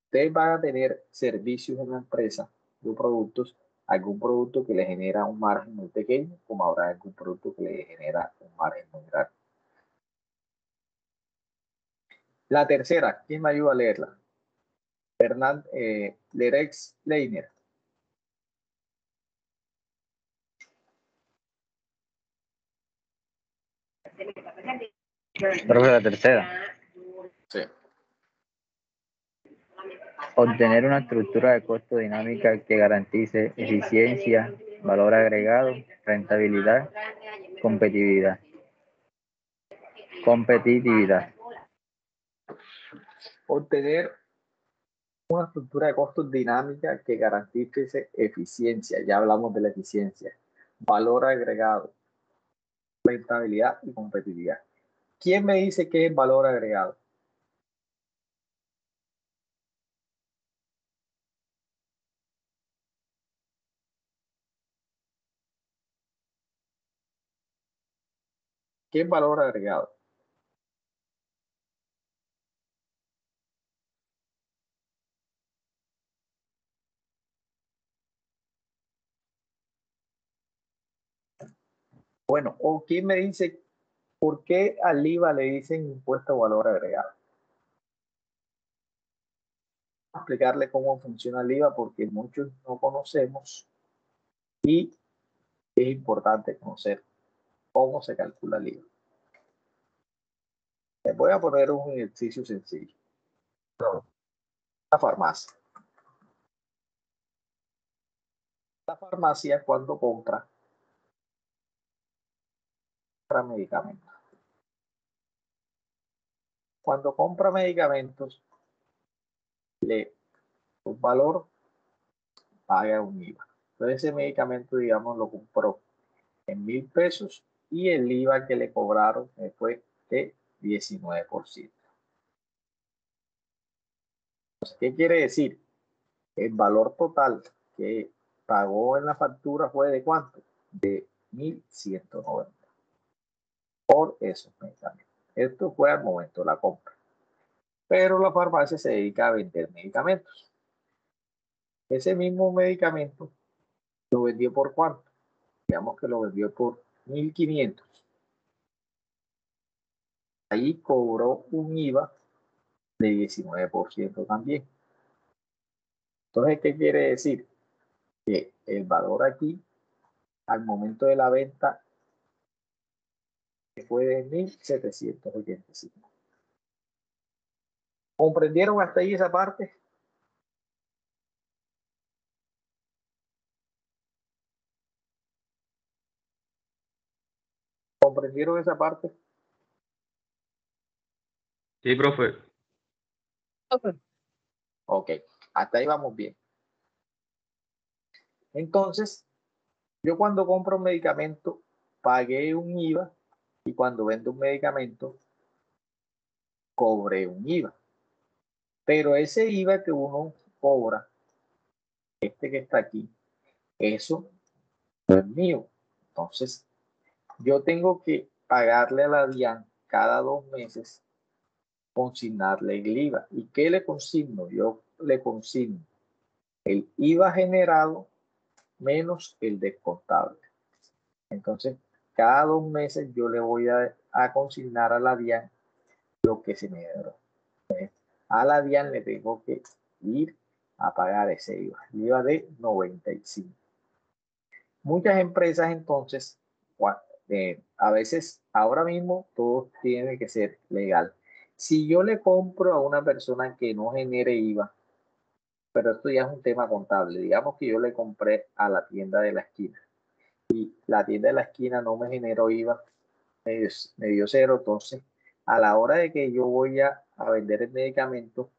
Ustedes van a tener servicios en la empresa de productos, algún producto que le genera un margen muy pequeño, como habrá algún producto que le genera un margen muy grande. La tercera, ¿quién me ayuda a leerla? Lerex Leiner. Profe, la tercera. Sí. Obtener una estructura de costo dinámica que garantice eficiencia, valor agregado, rentabilidad, competitividad. Obtener una estructura de costos dinámica que garantice eficiencia. Ya hablamos de la eficiencia. Valor agregado, rentabilidad y competitividad. ¿Quién me dice qué es valor agregado? ¿Qué es valor agregado? Bueno, o quién me dice por qué al IVA le dicen impuesto a valor agregado. Voy a explicarle cómo funciona el IVA porque muchos no conocemos y es importante conocer cómo se calcula el IVA. Les voy a poner un ejercicio sencillo. La farmacia. La farmacia cuando compra medicamentos. Cuando compra medicamentos, un valor paga un IVA. Entonces ese medicamento, digamos, lo compró en 1,000 pesos y el IVA que le cobraron fue de 19%. Entonces, ¿qué quiere decir? El valor total que pagó en la factura fue de ¿cuánto? De 1,190 por esos medicamentos. Esto fue al momento de la compra. Pero la farmacia se dedica a vender medicamentos. Ese mismo medicamento lo vendió por ¿cuánto? Digamos que lo vendió por 1,500. Ahí cobró un IVA de 19% también. Entonces, ¿qué quiere decir? Que el valor aquí, al momento de la venta, fue de 1,785. ¿Comprendieron hasta ahí esa parte? ¿Comprendieron esa parte? Sí, profe. Ok, hasta ahí vamos bien. Entonces, yo cuando compro un medicamento, pagué un IVA y cuando vendo un medicamento, cobré un IVA. Pero ese IVA que uno cobra, este que está aquí, eso no es mío. Entonces, yo tengo que pagarle a la DIAN cada 2 meses, consignarle el IVA. ¿Y qué le consigno? Yo le consigno el IVA generado menos el descontable. Entonces, cada 2 meses yo le voy a consignar a la DIAN lo que se me dio. A la DIAN le tengo que ir a pagar ese IVA, el IVA de 95. Muchas empresas entonces, a veces, ahora mismo todo tiene que ser legal. Si yo le compro a una persona que no genere IVA, pero esto ya es un tema contable, digamos que yo le compré a la tienda de la esquina y la tienda de la esquina no me generó IVA, me dio cero, entonces a la hora de que yo voy a vender el medicamento,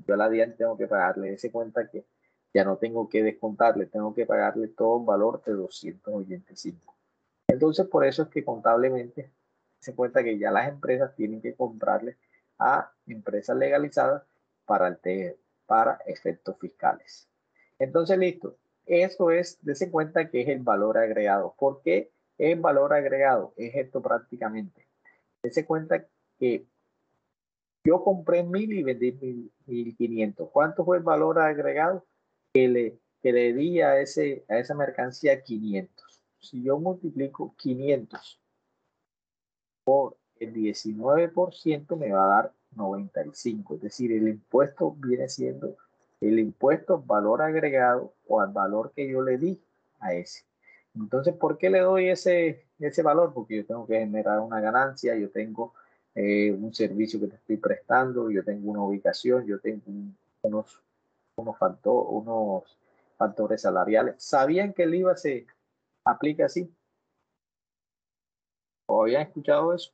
yo a la DIAN tengo que pagarle, ese cuenta que ya no tengo que descontarle, tengo que pagarle todo un valor de 285. Entonces, por eso es que contablemente se cuenta que ya las empresas tienen que comprarle a empresas legalizadas para efectos fiscales. Entonces, listo. Eso es, dése cuenta que es el valor agregado. ¿Por qué es el valor agregado? Es esto prácticamente. Dése cuenta que yo compré 1.000 y vendí 1.500. ¿Cuánto fue el valor agregado que le di a esa mercancía? 500. Si yo multiplico 500 por el 19%, me va a dar 95. Es decir, el impuesto viene siendo el impuesto valor agregado o al valor que yo le di a ese. Entonces, ¿por qué le doy ese valor? Porque yo tengo que generar una ganancia, yo tengo un servicio que te estoy prestando, yo tengo una ubicación, yo tengo unos factores salariales. ¿Sabían que el IVA se aplica así? ¿O habían escuchado eso?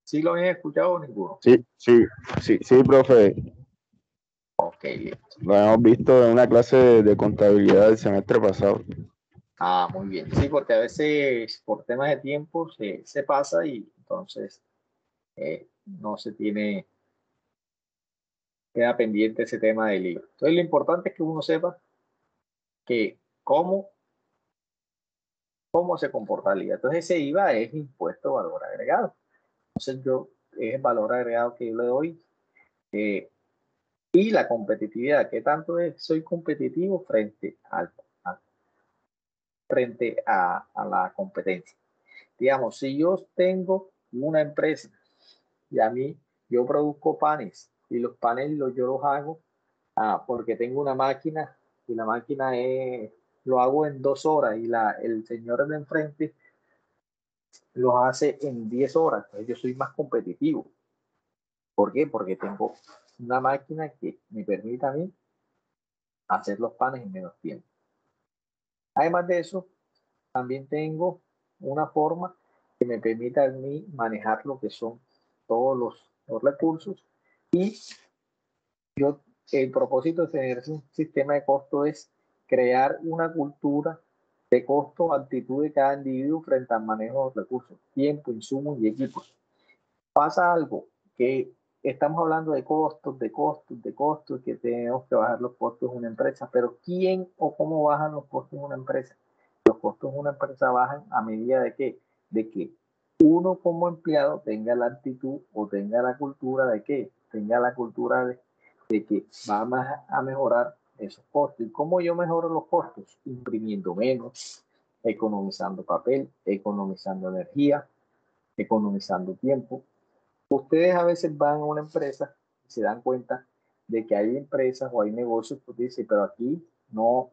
¿Sí lo habían escuchado o ninguno? Sí, profe. Ok, listo. Lo hemos visto en una clase de contabilidad del semestre pasado. Ah, muy bien. Sí, porque a veces por temas de tiempo se pasa y entonces no se queda pendiente ese tema del IVA. Entonces lo importante es que uno sepa que cómo se comporta el IVA. Entonces ese IVA es impuesto valor agregado. Entonces es el valor agregado que yo le doy. Y la competitividad, ¿qué tanto soy competitivo frente a la competencia? Digamos, si yo tengo una empresa y yo produzco panes y los panes yo los hago porque tengo una máquina y la máquina lo hago en 2 horas y el señor de enfrente los hace en 10 horas, entonces yo soy más competitivo. ¿Por qué? Porque tengo una máquina que me permite a mí hacer los panes en menos tiempo. Además de eso, también tengo una forma que me permite a mí manejar lo que son todos los recursos y el propósito de tener un sistema de costo es crear una cultura de costo, actitud de cada individuo frente al manejo de los recursos, tiempo, insumos y equipos. Pasa algo que estamos hablando de costos, que tenemos que bajar los costos de una empresa, pero ¿quién o cómo bajan los costos de una empresa? Los costos de una empresa bajan a medida de que uno como empleado tenga la actitud o tenga la cultura de que va a mejorar esos costos. ¿Y cómo yo mejoro los costos? Imprimiendo menos, economizando papel, economizando energía, economizando tiempo. Ustedes a veces van a una empresa y se dan cuenta de que hay empresas o hay negocios que dicen, pero aquí no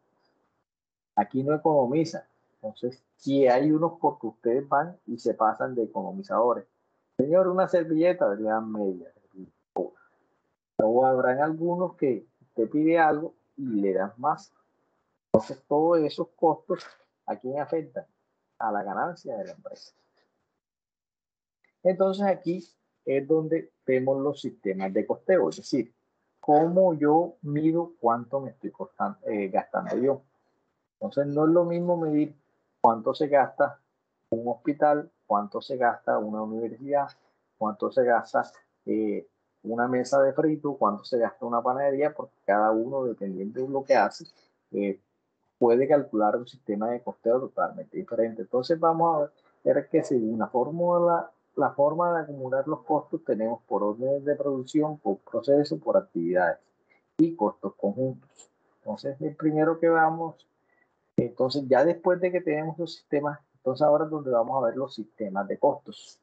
economiza. Entonces, si hay unos porque ustedes van y se pasan de economizadores. Señor, una servilleta, le dan media. O habrán algunos que usted pide algo y le dan más. Entonces, todos esos costos, ¿a quién afectan? A la ganancia de la empresa. Entonces, aquí es donde vemos los sistemas de costeo, es decir, cómo yo mido cuánto me estoy gastando yo. Entonces, no es lo mismo medir cuánto se gasta un hospital, cuánto se gasta una universidad, cuánto se gasta una mesa de frito, cuánto se gasta una panadería, porque cada uno, dependiendo de lo que hace, puede calcular un sistema de costeo totalmente diferente. Entonces vamos a ver que según la forma de acumular los costos tenemos por órdenes de producción, por proceso, por actividades y costos conjuntos. Entonces, el primero que vamos, entonces ya después de que tenemos los sistemas, entonces ahora es donde vamos a ver los sistemas de costos.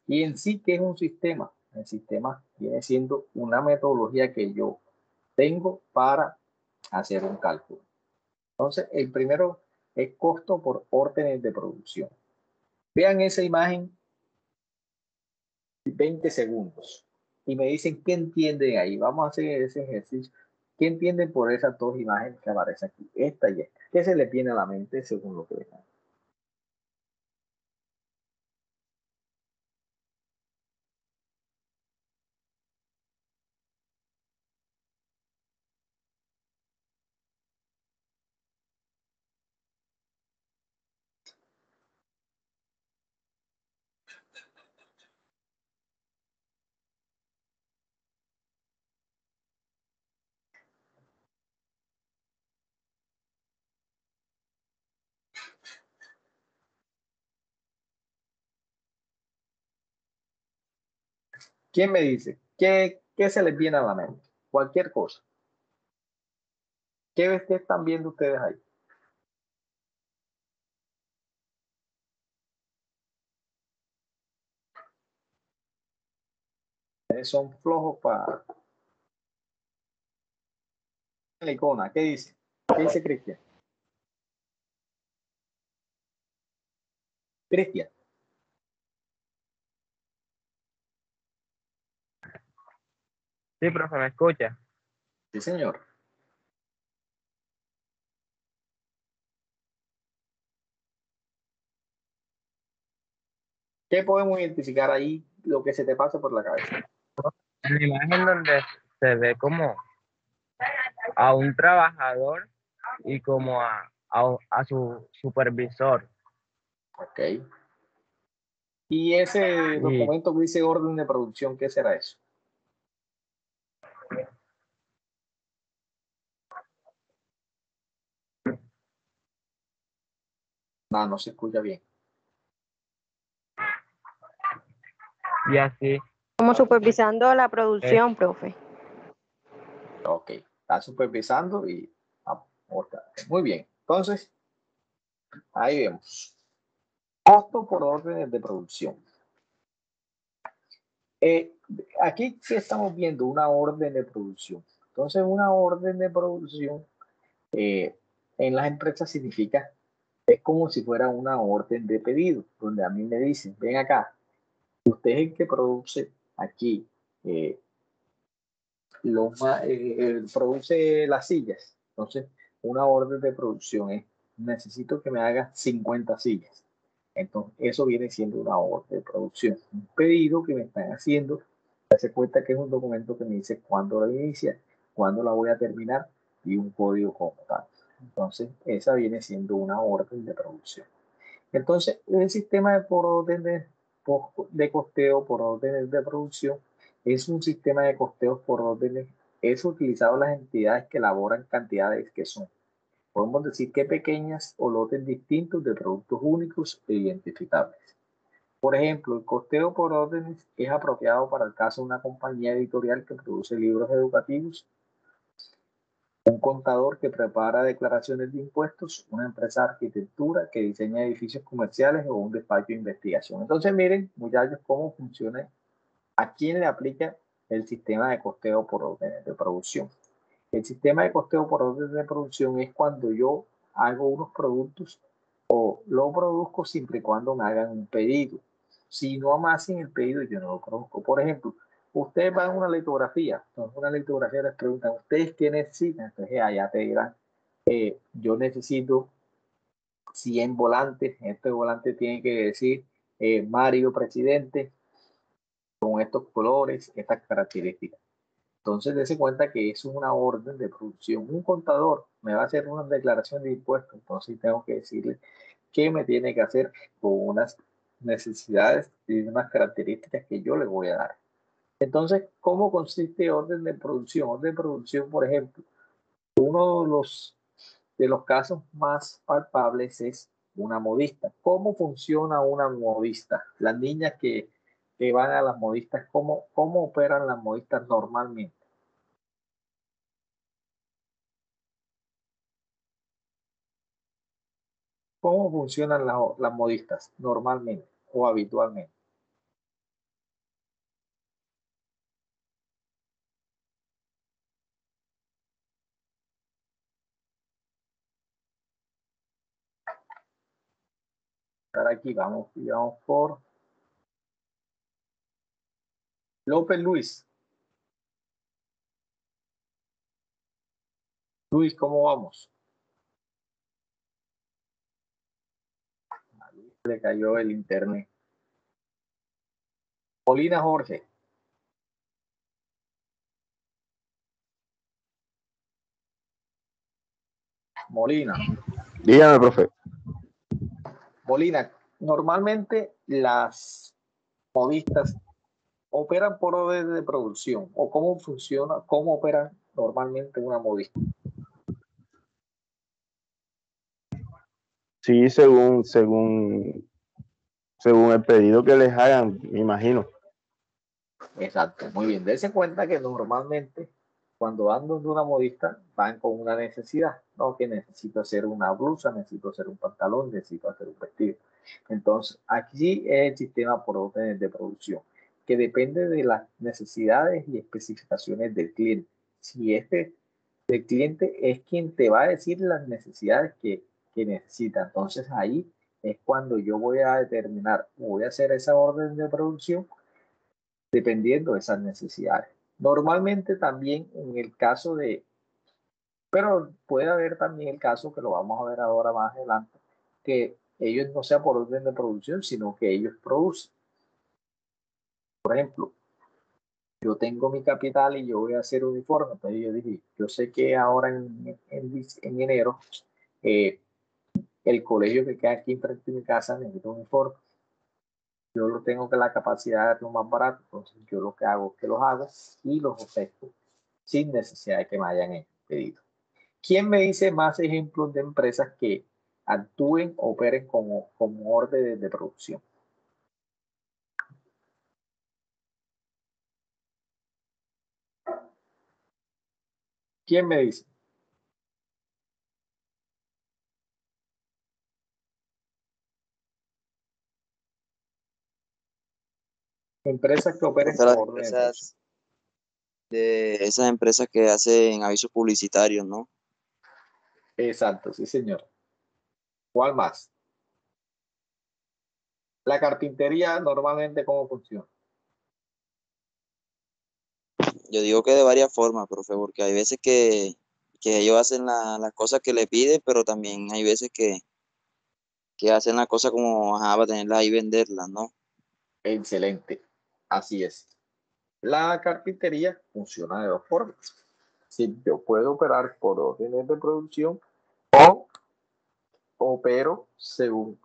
Y en sí, ¿qué es un sistema? El sistema viene siendo una metodología que yo tengo para hacer un cálculo. Entonces, el primero es costo por órdenes de producción. Vean esa imagen 20 segundos y me dicen qué entienden ahí. Vamos a hacer ese ejercicio. ¿Qué entienden por esas dos imágenes que aparecen aquí? Esta y esta. ¿Qué se les viene a la mente según lo que vean? ¿Quién me dice? ¿Qué se les viene a la mente? Cualquier cosa. ¿Qué están viendo ustedes ahí? Son flojos para la icona. ¿Qué dice? ¿Qué dice Cristian? Cristian. Sí, profe, ¿me escucha? Sí, señor. ¿Qué podemos identificar ahí? Lo que se te pasa por la cabeza. En la imagen donde se ve como a un trabajador y como a su supervisor. Ok. Y ese Y documento que dice orden de producción, ¿qué será eso? No, no se escucha bien. así, Como supervisando la producción, profe. Ok. Está supervisando y... Muy bien. Entonces, ahí vemos. Costo por órdenes de producción. Aquí sí estamos viendo una orden de producción. Entonces, una orden de producción en las empresas significa, es como si fuera una orden de pedido, donde a mí me dicen, ven acá, usted es el que produce aquí, produce las sillas. Entonces, una orden de producción es, necesito que me haga 50 sillas. Entonces, eso viene siendo una orden de producción. Un pedido que me están haciendo, se cuenta que es un documento que me dice cuándo la inicia, cuándo la voy a terminar y un código como tal. Entonces, esa viene siendo una orden de producción. Entonces, el sistema de por orden de costeo por órdenes de producción es un sistema de costeos por órdenes. Es utilizado en las entidades que elaboran cantidades que son, podemos decir que pequeñas o lotes distintos de productos únicos e identificables. Por ejemplo, el costeo por órdenes es apropiado para el caso de una compañía editorial que produce libros educativos, un contador que prepara declaraciones de impuestos, una empresa de arquitectura que diseña edificios comerciales o un despacho de investigación. Entonces, miren, muchachos, cómo funciona, a quién le aplica el sistema de costeo por órdenes de producción. El sistema de costeo por orden de producción es cuando yo hago unos productos o lo produzco siempre y cuando me hagan un pedido. Si no me hacen el pedido, yo no lo produzco. Por ejemplo, ustedes van a una litografía, entonces una litografía les preguntan, ¿ustedes qué necesitan? Entonces allá te dirán, yo necesito 100 volantes, este volante tiene que decir Mario Presidente, con estos colores, estas características. Entonces, dése cuenta que eso es una orden de producción. Un contador me va a hacer una declaración de impuestos, entonces tengo que decirle qué me tiene que hacer con unas necesidades y unas características que yo le voy a dar. Entonces, ¿cómo consiste orden de producción? Orden de producción, por ejemplo, uno de los casos más palpables es una modista. ¿Cómo funciona una modista? Las niñas que van a las modistas, ¿cómo operan las modistas normalmente? ¿cómo funcionan las modistas normalmente o habitualmente? Ahora aquí vamos por López Luis. Luis, ¿cómo vamos? A Luis le cayó el internet. Molina Jorge. Molina. Dígame, profe. Molina, normalmente las modistas operan por orden de producción, o cómo funciona, cómo operan normalmente una modista. Sí, según el pedido que les hagan, me imagino. Exacto, muy bien. Dense cuenta que normalmente cuando van donde una modista van con una necesidad, no que necesito hacer una blusa, necesito hacer un pantalón, necesito hacer un vestido. Entonces, aquí es el sistema por órdenes de producción, que depende de las necesidades y especificaciones del cliente. Si el cliente es quien te va a decir las necesidades que necesita, entonces ahí es cuando yo voy a determinar, voy a hacer esa orden de producción dependiendo de esas necesidades. Normalmente también en el caso de, pero puede haber también el caso que lo vamos a ver ahora más adelante, que ellos no sea por orden de producción, sino que ellos producen. Por ejemplo, yo tengo mi capital y yo voy a hacer uniforme. Entonces yo dije, yo sé que ahora en enero el colegio que queda aquí enfrente de mi casa necesita un uniforme. Yo lo tengo que la capacidad de hacerlo más barato, entonces yo lo que hago es que los hago y los ofrezco sin necesidad de que me hayan pedido. ¿Quién me dice más ejemplos de empresas que actúen, operen como órdenes de producción? ¿Quién me dice? Empresas que operen Profe, las como órdenes de producción. empresas de esas empresas que hacen avisos publicitarios, ¿no? Exacto, sí, señor. ¿Cuál más? La carpintería normalmente, ¿cómo funciona? Yo digo que de varias formas, profe, porque hay veces que ellos hacen las cosas que le piden, pero también hay veces que hacen las cosas como, ajá, para tenerlas ahí y venderlas, ¿no? Excelente. Así es. La carpintería funciona de dos formas. Si yo puedo operar por órdenes de producción o opero según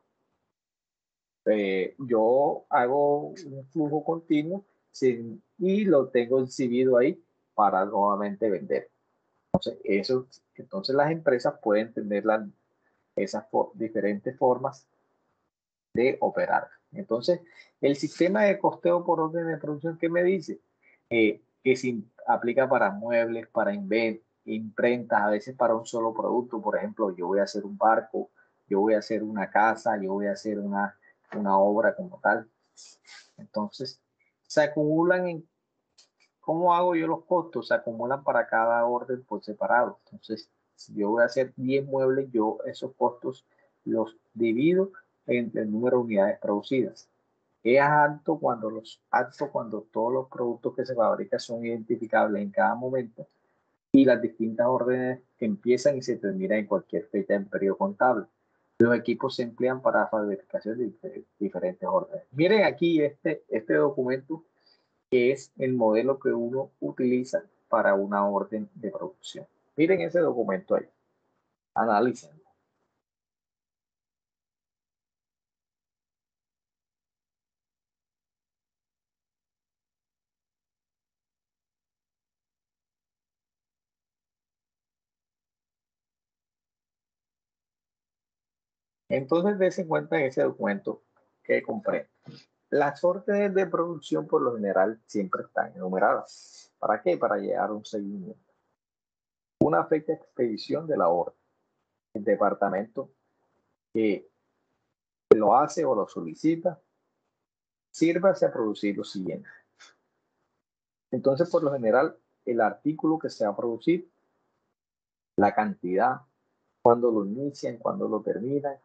yo hago un flujo continuo y lo tengo exhibido ahí para nuevamente vender. Entonces las empresas pueden tener esas diferentes formas de operar. Entonces, el sistema de costeo por orden de producción, ¿qué me dice? Que se aplica para muebles, para imprentas, a veces para un solo producto. Por ejemplo, yo voy a hacer un barco, yo voy a hacer una casa, yo voy a hacer una obra como tal. Entonces, se acumulan ¿cómo hago yo los costos? Se acumulan para cada orden por separado. Entonces, si yo voy a hacer 10 muebles, yo esos costos los divido entre el número de unidades producidas. Es alto cuando todos los productos que se fabrican son identificables en cada momento y las distintas órdenes que empiezan y se terminan en cualquier fecha en periodo contable. Los equipos se emplean para fabricación de diferentes órdenes. Miren aquí este documento que es el modelo que uno utiliza para una orden de producción. Miren ese documento ahí, analicen. Entonces, dense cuenta en ese documento que compré. Las órdenes de producción por lo general siempre están enumeradas. ¿Para qué? Para llegar a un seguimiento. Una fecha de expedición de la orden. El departamento que lo hace o lo solicita, sírvase a producir lo siguiente. Entonces, por lo general, el artículo que se va a producir, la cantidad, cuándo lo inician, cuándo lo terminan,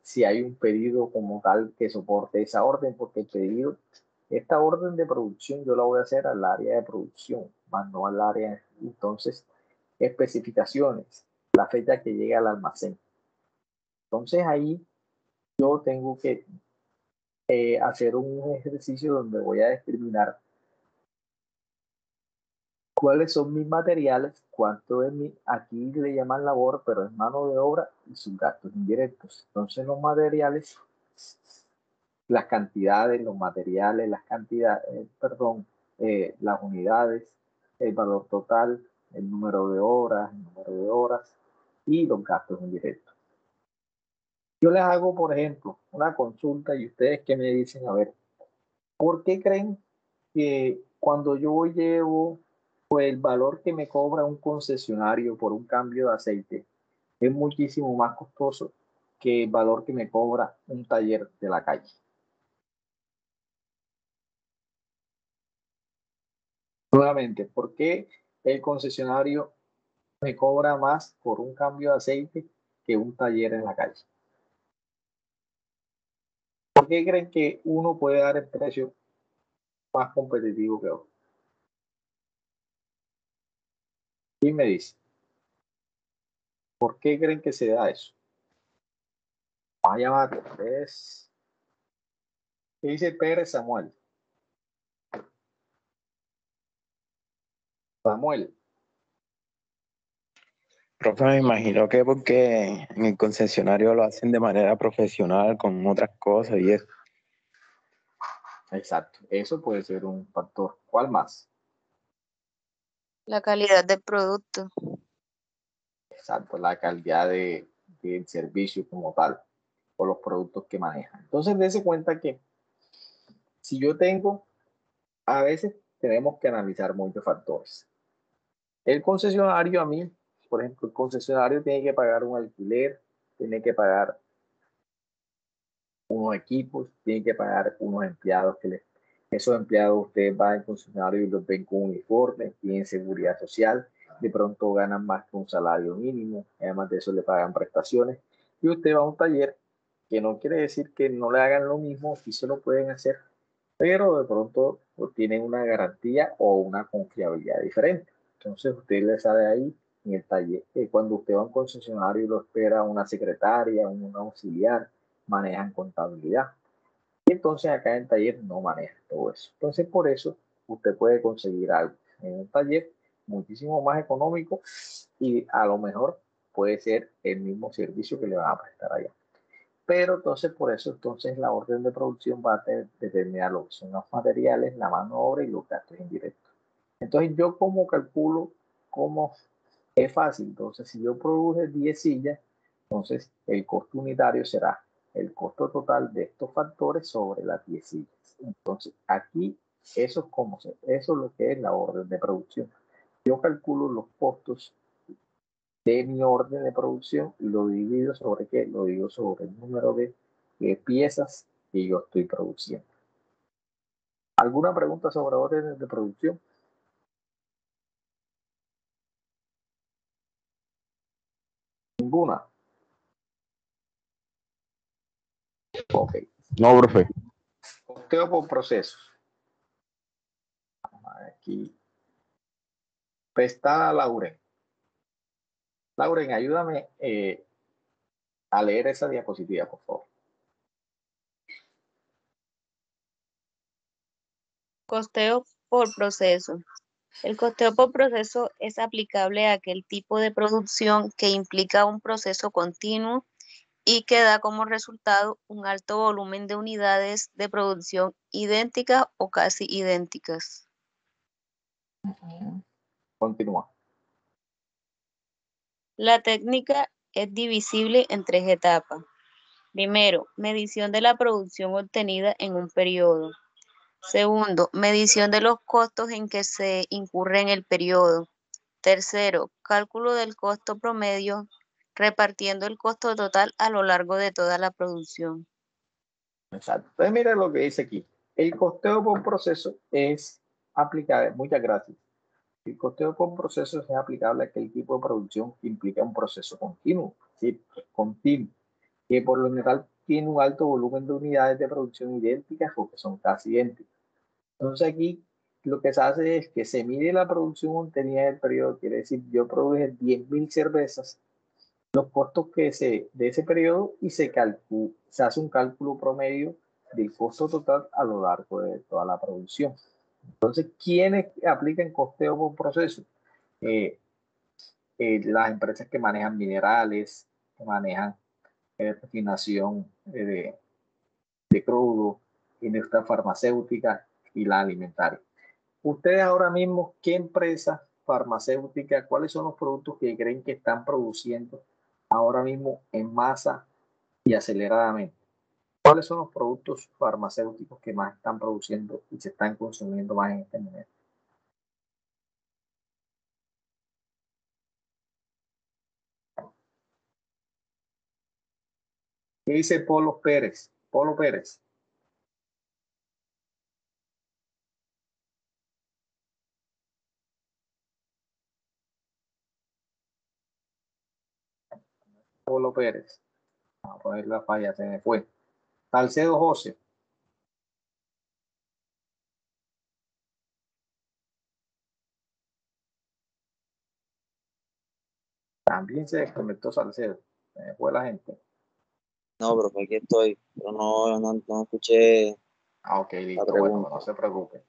si hay un pedido como tal que soporte esa orden, porque el pedido, esta orden de producción yo la voy a hacer al área de producción, más no al área. Entonces, especificaciones, la fecha que llega al almacén. Entonces ahí yo tengo que hacer un ejercicio donde voy a discriminar cuáles son mis materiales, cuánto es aquí le llaman labor, pero es mano de obra y sus gastos indirectos. Entonces los materiales, las cantidades, los materiales, las cantidades, las unidades, el valor total, el número de horas y los gastos indirectos. Yo les hago, por ejemplo, una consulta y ustedes que me dicen, a ver, ¿por qué creen que cuando yo llevo el valor que me cobra un concesionario por un cambio de aceite es muchísimo más costoso que el valor que me cobra un taller de la calle? Nuevamente, ¿por qué el concesionario me cobra más por un cambio de aceite que un taller en la calle? ¿Por qué creen que uno puede dar el precio más competitivo que otro? ¿Quién me dice? ¿Por qué creen que se da eso? Vamos a llamar es ¿qué dice Pérez Samuel? Samuel. Profe, me imagino que porque en el concesionario lo hacen de manera profesional con otras cosas y eso. Exacto, eso puede ser un factor. ¿Cuál más? La calidad del producto. Exacto, la calidad del servicio como tal o los productos que manejan. Entonces, dése cuenta que si yo tengo, a veces tenemos que analizar muchos factores. El concesionario a mí, por ejemplo, el concesionario tiene que pagar un alquiler, tiene que pagar unos equipos, tiene que pagar unos empleados esos empleados ustedes van al concesionario y los ven con uniforme, tienen seguridad social, de pronto ganan más que un salario mínimo, además de eso le pagan prestaciones, y usted va a un taller, que no quiere decir que no le hagan lo mismo, sí se lo pueden hacer, pero de pronto pues, tienen una garantía o una confiabilidad diferente. Entonces usted le sale ahí en el taller, cuando usted va a un concesionario y lo espera una secretaria, un auxiliar, manejan contabilidad. Y entonces acá en el taller no maneja todo eso. Entonces por eso usted puede conseguir algo en un taller muchísimo más económico y a lo mejor puede ser el mismo servicio que le van a prestar allá. Pero entonces por eso entonces la orden de producción va a determinar lo que son los materiales, la mano de obra y los gastos indirectos. Entonces yo como calculo cómo es fácil. Entonces si yo produje 10 sillas, entonces el costo unitario será el costo total de estos factores sobre las 10 sillas. Entonces aquí eso es lo que es la orden de producción. Yo calculo los costos de mi orden de producción y lo divido sobre qué, lo divido sobre el número de piezas que yo estoy produciendo. ¿Alguna pregunta sobre órdenes de producción? Ninguna. Ok. No, profe. Costeo por procesos. Aquí. Está Lauren. Lauren, ayúdame a leer esa diapositiva, por favor. Costeo por proceso. El costeo por proceso es aplicable a aquel tipo de producción que implica un proceso continuo y que da como resultado un alto volumen de unidades de producción idénticas o casi idénticas. Continúa. La técnica es divisible en 3 etapas. Primero, medición de la producción obtenida en un periodo. Segundo, medición de los costos en que se incurre en el periodo. Tercero, cálculo del costo promedio repartiendo el costo total a lo largo de toda la producción. Exacto. Entonces, mire lo que dice aquí. El costeo por proceso es aplicable. Muchas gracias. El costeo por proceso es aplicable a aquel tipo de producción que implica un proceso continuo, ¿sí? Continuo, que por lo general tiene un alto volumen de unidades de producción idénticas o que son casi idénticas. Entonces aquí lo que se hace es que se mide la producción obtenida del periodo, quiere decir, yo produje 10.000 cervezas, los costos de ese periodo y se hace un cálculo promedio del costo total a lo largo de toda la producción. Entonces, ¿quiénes aplican costeo por proceso? Las empresas que manejan minerales, que manejan refinación de crudo, industria farmacéutica y la alimentaria. Ustedes ahora mismo, ¿qué empresas farmacéuticas, cuáles son los productos que creen que están produciendo ahora mismo en masa y aceleradamente? ¿Cuáles son los productos farmacéuticos que más están produciendo y se están consumiendo más en este momento? ¿Qué dice Polo Pérez? Polo Pérez. Polo Pérez. Vamos a poner la falla, se me fue. Salcedo José. También se desconectó Salcedo. Se me fue la gente. No, profe, aquí estoy, pero no escuché Ok, la listo. Bueno, pregunta. no se preocupe.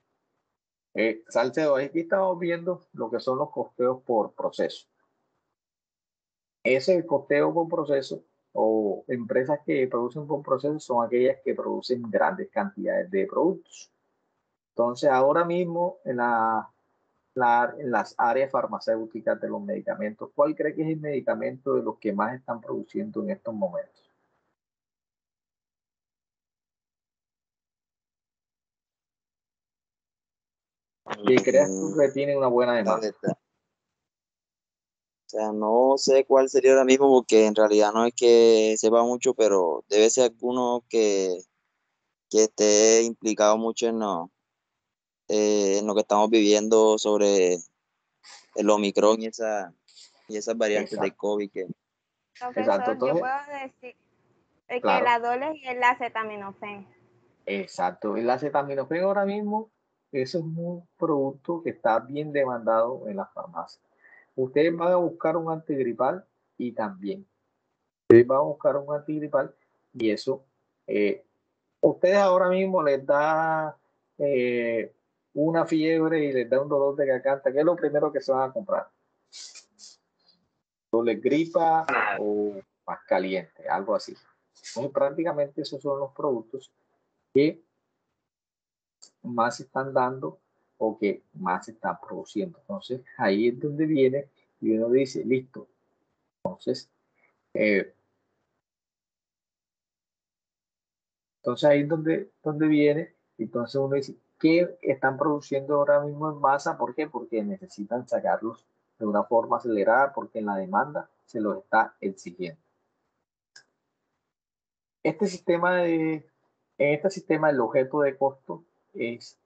Salcedo, aquí estamos viendo lo que son los costeos por proceso. Ese costeo por proceso o empresas que producen por proceso son aquellas que producen grandes cantidades de productos. Entonces, ahora mismo en las áreas farmacéuticas de los medicamentos, ¿cuál cree que es el medicamento de los que más están produciendo en estos momentos? ¿Y creas tú que tiene una buena demanda? O sea, no sé cuál sería ahora mismo porque en realidad no es que sepa mucho, pero debe ser alguno que esté implicado mucho en lo que estamos viviendo sobre el Omicron y esas variantes de Exacto. COVID que Exacto. Profesor, yo Entonces, puedo decir que claro. la Dolex y el acetaminofén. Exacto. El acetaminofén ahora mismo, eso es un producto que está bien demandado en las farmacias. Ustedes van a buscar un antigripal y también. Ustedes van a buscar un antigripal y eso, ustedes ahora mismo les da una fiebre y les da un dolor de garganta. ¿Qué es lo primero que se van a comprar? O les gripa o más caliente, algo así. Entonces, prácticamente esos son los productos que más se están dando o que más se están produciendo. Entonces, ahí es donde viene y uno dice, listo. Eh, entonces ahí es donde viene, entonces uno dice, ¿qué están produciendo ahora mismo en masa? ¿Por qué? Porque necesitan sacarlos de una forma acelerada, porque en la demanda se los está exigiendo. Este sistema en este sistema el objeto de costo es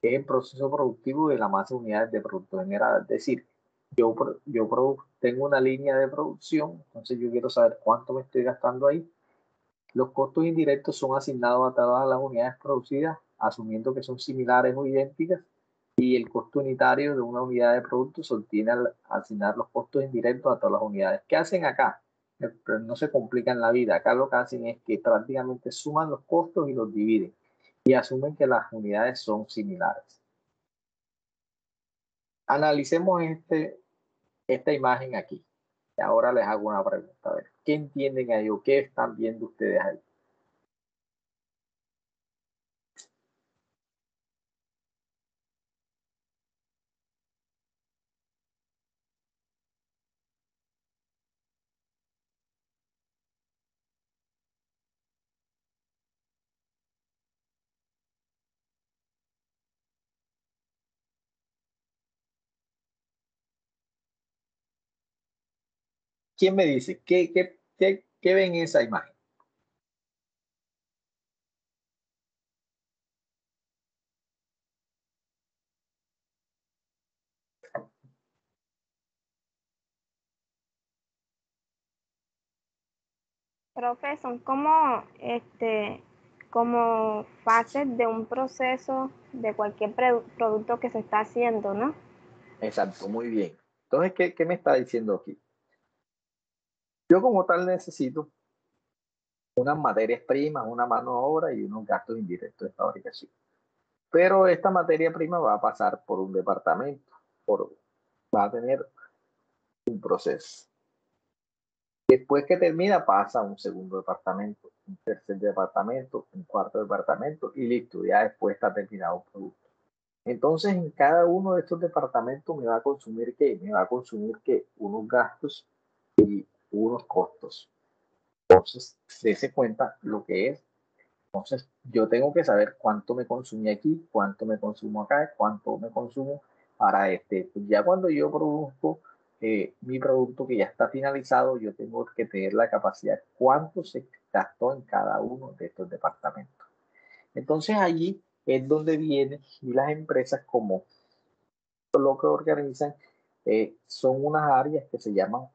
el proceso productivo de la masa de unidades de producto generado. Es decir, tengo una línea de producción, entonces yo quiero saber cuánto me estoy gastando ahí. Los costos indirectos son asignados a todas las unidades producidas, asumiendo que son similares o idénticas, y el costo unitario de una unidad de producto se obtiene al asignar los costos indirectos a todas las unidades. ¿Qué hacen acá? Pero no se complican la vida. Acá lo que hacen es que prácticamente suman los costos y los dividen y asumen que las unidades son similares. Analicemos esta imagen aquí. Y ahora les hago una pregunta. A ver, ¿qué entienden ahí o qué están viendo ustedes ahí? ¿Quién me dice? ¿Qué ven en esa imagen? Profe, son como fases de un proceso de cualquier producto que se está haciendo, ¿no? Exacto, muy bien. Entonces, ¿qué me está diciendo aquí? Yo como tal necesito unas materias primas, una mano de obra y unos gastos indirectos de fabricación. Pero esta materia prima va a pasar por un departamento, va a tener un proceso. Después que termina, pasa a un segundo departamento, un tercer departamento, un cuarto departamento y listo, ya después está terminado el producto. Entonces, en cada uno de estos departamentos me va a consumir ¿qué? Me va a consumir ¿qué? Unos gastos y unos costos. Entonces, dése cuenta lo que es. Entonces, yo tengo que saber cuánto me consumí aquí, cuánto me consumo acá, cuánto me consumo para este. Ya cuando yo produzco mi producto que ya está finalizado, yo tengo que tener la capacidad, cuánto se gastó en cada uno de estos departamentos. Entonces, allí es donde vienen y las empresas como lo que organizan son unas áreas que se llaman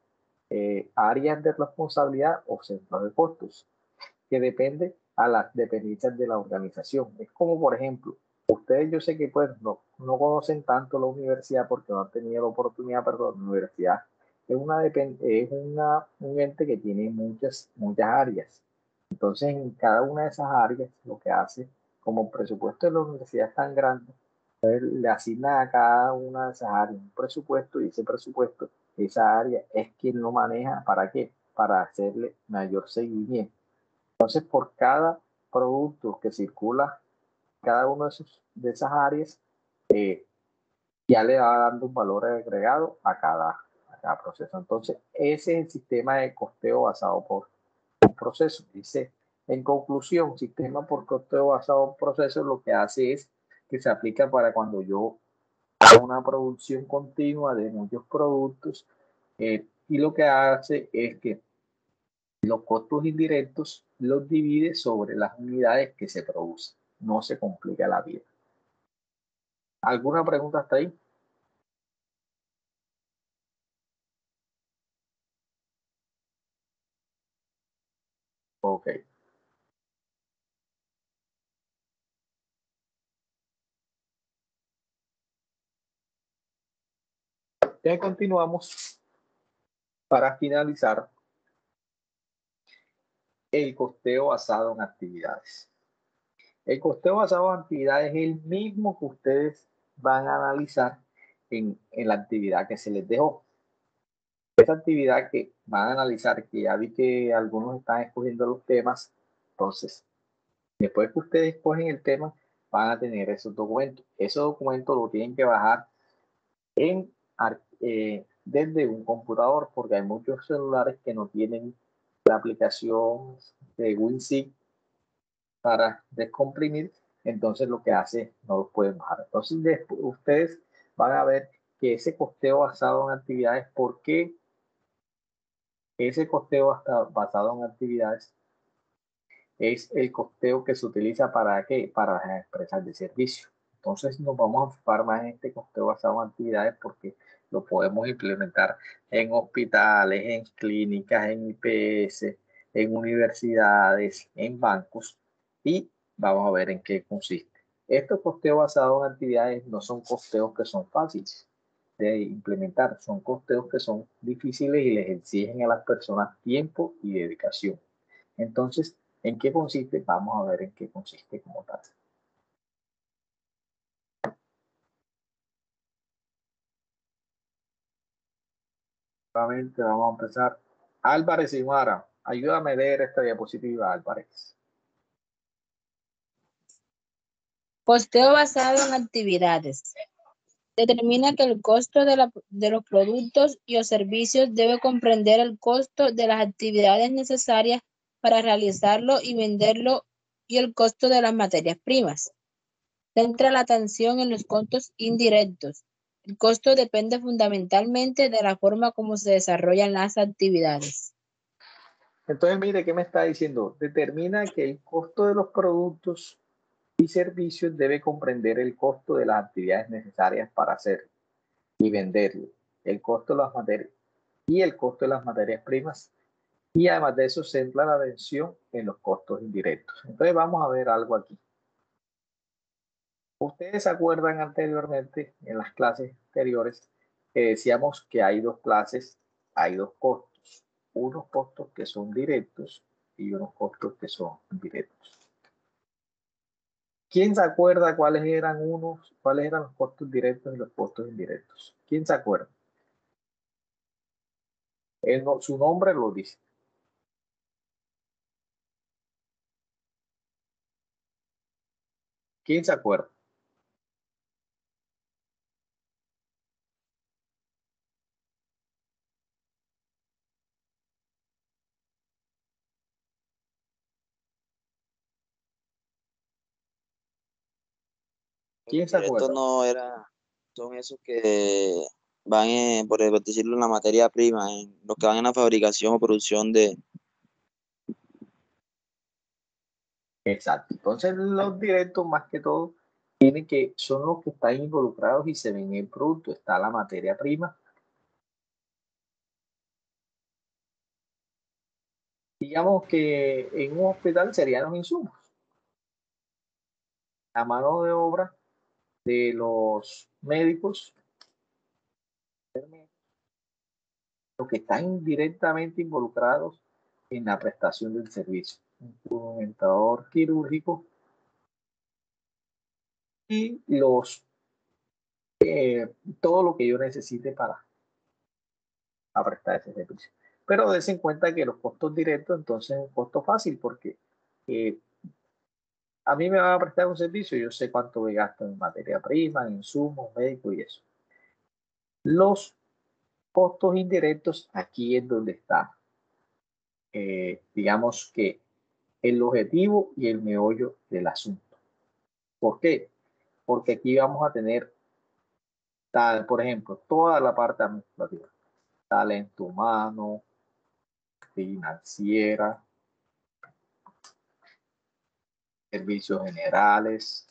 áreas de responsabilidad o centros de costos, que depende a las dependencias de la organización. Es como, por ejemplo, ustedes yo sé que pues no conocen tanto la universidad porque no han tenido la oportunidad, pero la universidad es un ente que tiene muchas áreas. Entonces, en cada una de esas áreas, lo que hace, como el presupuesto de la universidad es tan grande, le asigna a cada una de esas áreas un presupuesto y ese presupuesto, esa área es quien lo maneja. ¿Para qué? Para hacerle mayor seguimiento. Entonces, por cada producto que circula cada una de esas áreas, ya le va dando un valor agregado a cada proceso. Entonces, ese es el sistema de costeo basado por un proceso. Dice, en conclusión, sistema por costeo basado en proceso lo que hace es que se aplica para cuando yo hago una producción continua de muchos productos y lo que hace es que los costos indirectos los divide sobre las unidades que se producen. No se complica la vida. ¿Alguna pregunta hasta ahí? Ok. Ya continuamos para finalizar el costeo basado en actividades. El costeo basado en actividades es el mismo que ustedes van a analizar en la actividad que se les dejó. Esa actividad que van a analizar, que ya vi que algunos están escogiendo los temas, entonces, después que ustedes escogen el tema, van a tener esos documentos. Esos documentos lo tienen que bajar desde un computador, porque hay muchos celulares que no tienen la aplicación de WinZip para descomprimir, entonces lo que hace no los pueden bajar. Entonces después, ustedes van a ver que ese costeo basado en actividades, ¿por qué ese costeo basado en actividades es el costeo que se utiliza para qué? Para las empresas de servicio? Entonces nos vamos a enfocar más en este costeo basado en actividades porque lo podemos implementar en hospitales, en clínicas, en IPS, en universidades, en bancos y vamos a ver en qué consiste. Estos costeos basados en actividades no son costeos que son fáciles de implementar, son costeos que son difíciles y les exigen a las personas tiempo y dedicación. Entonces, ¿en qué consiste? Vamos a ver en qué consiste como tal. Nuevamente vamos a empezar. Álvarez y Mara, ayúdame a leer esta diapositiva, Álvarez. Costeo basado en actividades. Determina que el costo de los productos y o servicios debe comprender el costo de las actividades necesarias para realizarlo y venderlo y el costo de las materias primas. Centra la atención en los costos indirectos, El costo depende fundamentalmente de la forma como se desarrollan las actividades. Entonces, mire, ¿qué me está diciendo? Determina que el costo de los productos y servicios debe comprender el costo de las actividades necesarias para hacerlo y venderlo, el costo de las materias y el costo de las materias primas. Y además de eso, centra la atención en los costos indirectos. Entonces, vamos a ver algo aquí. Ustedes se acuerdan anteriormente, en las clases anteriores, que decíamos que hay dos clases, hay dos costos. Unos costos que son directos y unos costos que son indirectos. ¿Quién se acuerda cuáles eran los costos directos y los costos indirectos? ¿Quién se acuerda? Su nombre lo dice. ¿Quién se acuerda? ¿Quién se Estos acuerda? no era, son esos que van, por decirlo, en la materia prima, en los que van en la fabricación o producción de... Exacto. Entonces, los directos, más que todo, son los que están involucrados y se ven en el producto. Está la materia prima. Digamos que en un hospital serían los insumos. La mano de obra de los médicos, los que están directamente involucrados en la prestación del servicio. Un instrumentador quirúrgico y todo lo que yo necesite para prestar ese servicio. Pero des en cuenta que los costos directos, entonces es un costo fácil porque eh, a mí me van a prestar un servicio, yo sé cuánto me gasto en materia prima, en insumos, médicos y eso. Los costos indirectos, aquí es donde está, digamos que el objetivo y el meollo del asunto. ¿Por qué? Porque aquí vamos a tener, por ejemplo, toda la parte administrativa, talento humano, financiera, servicios generales,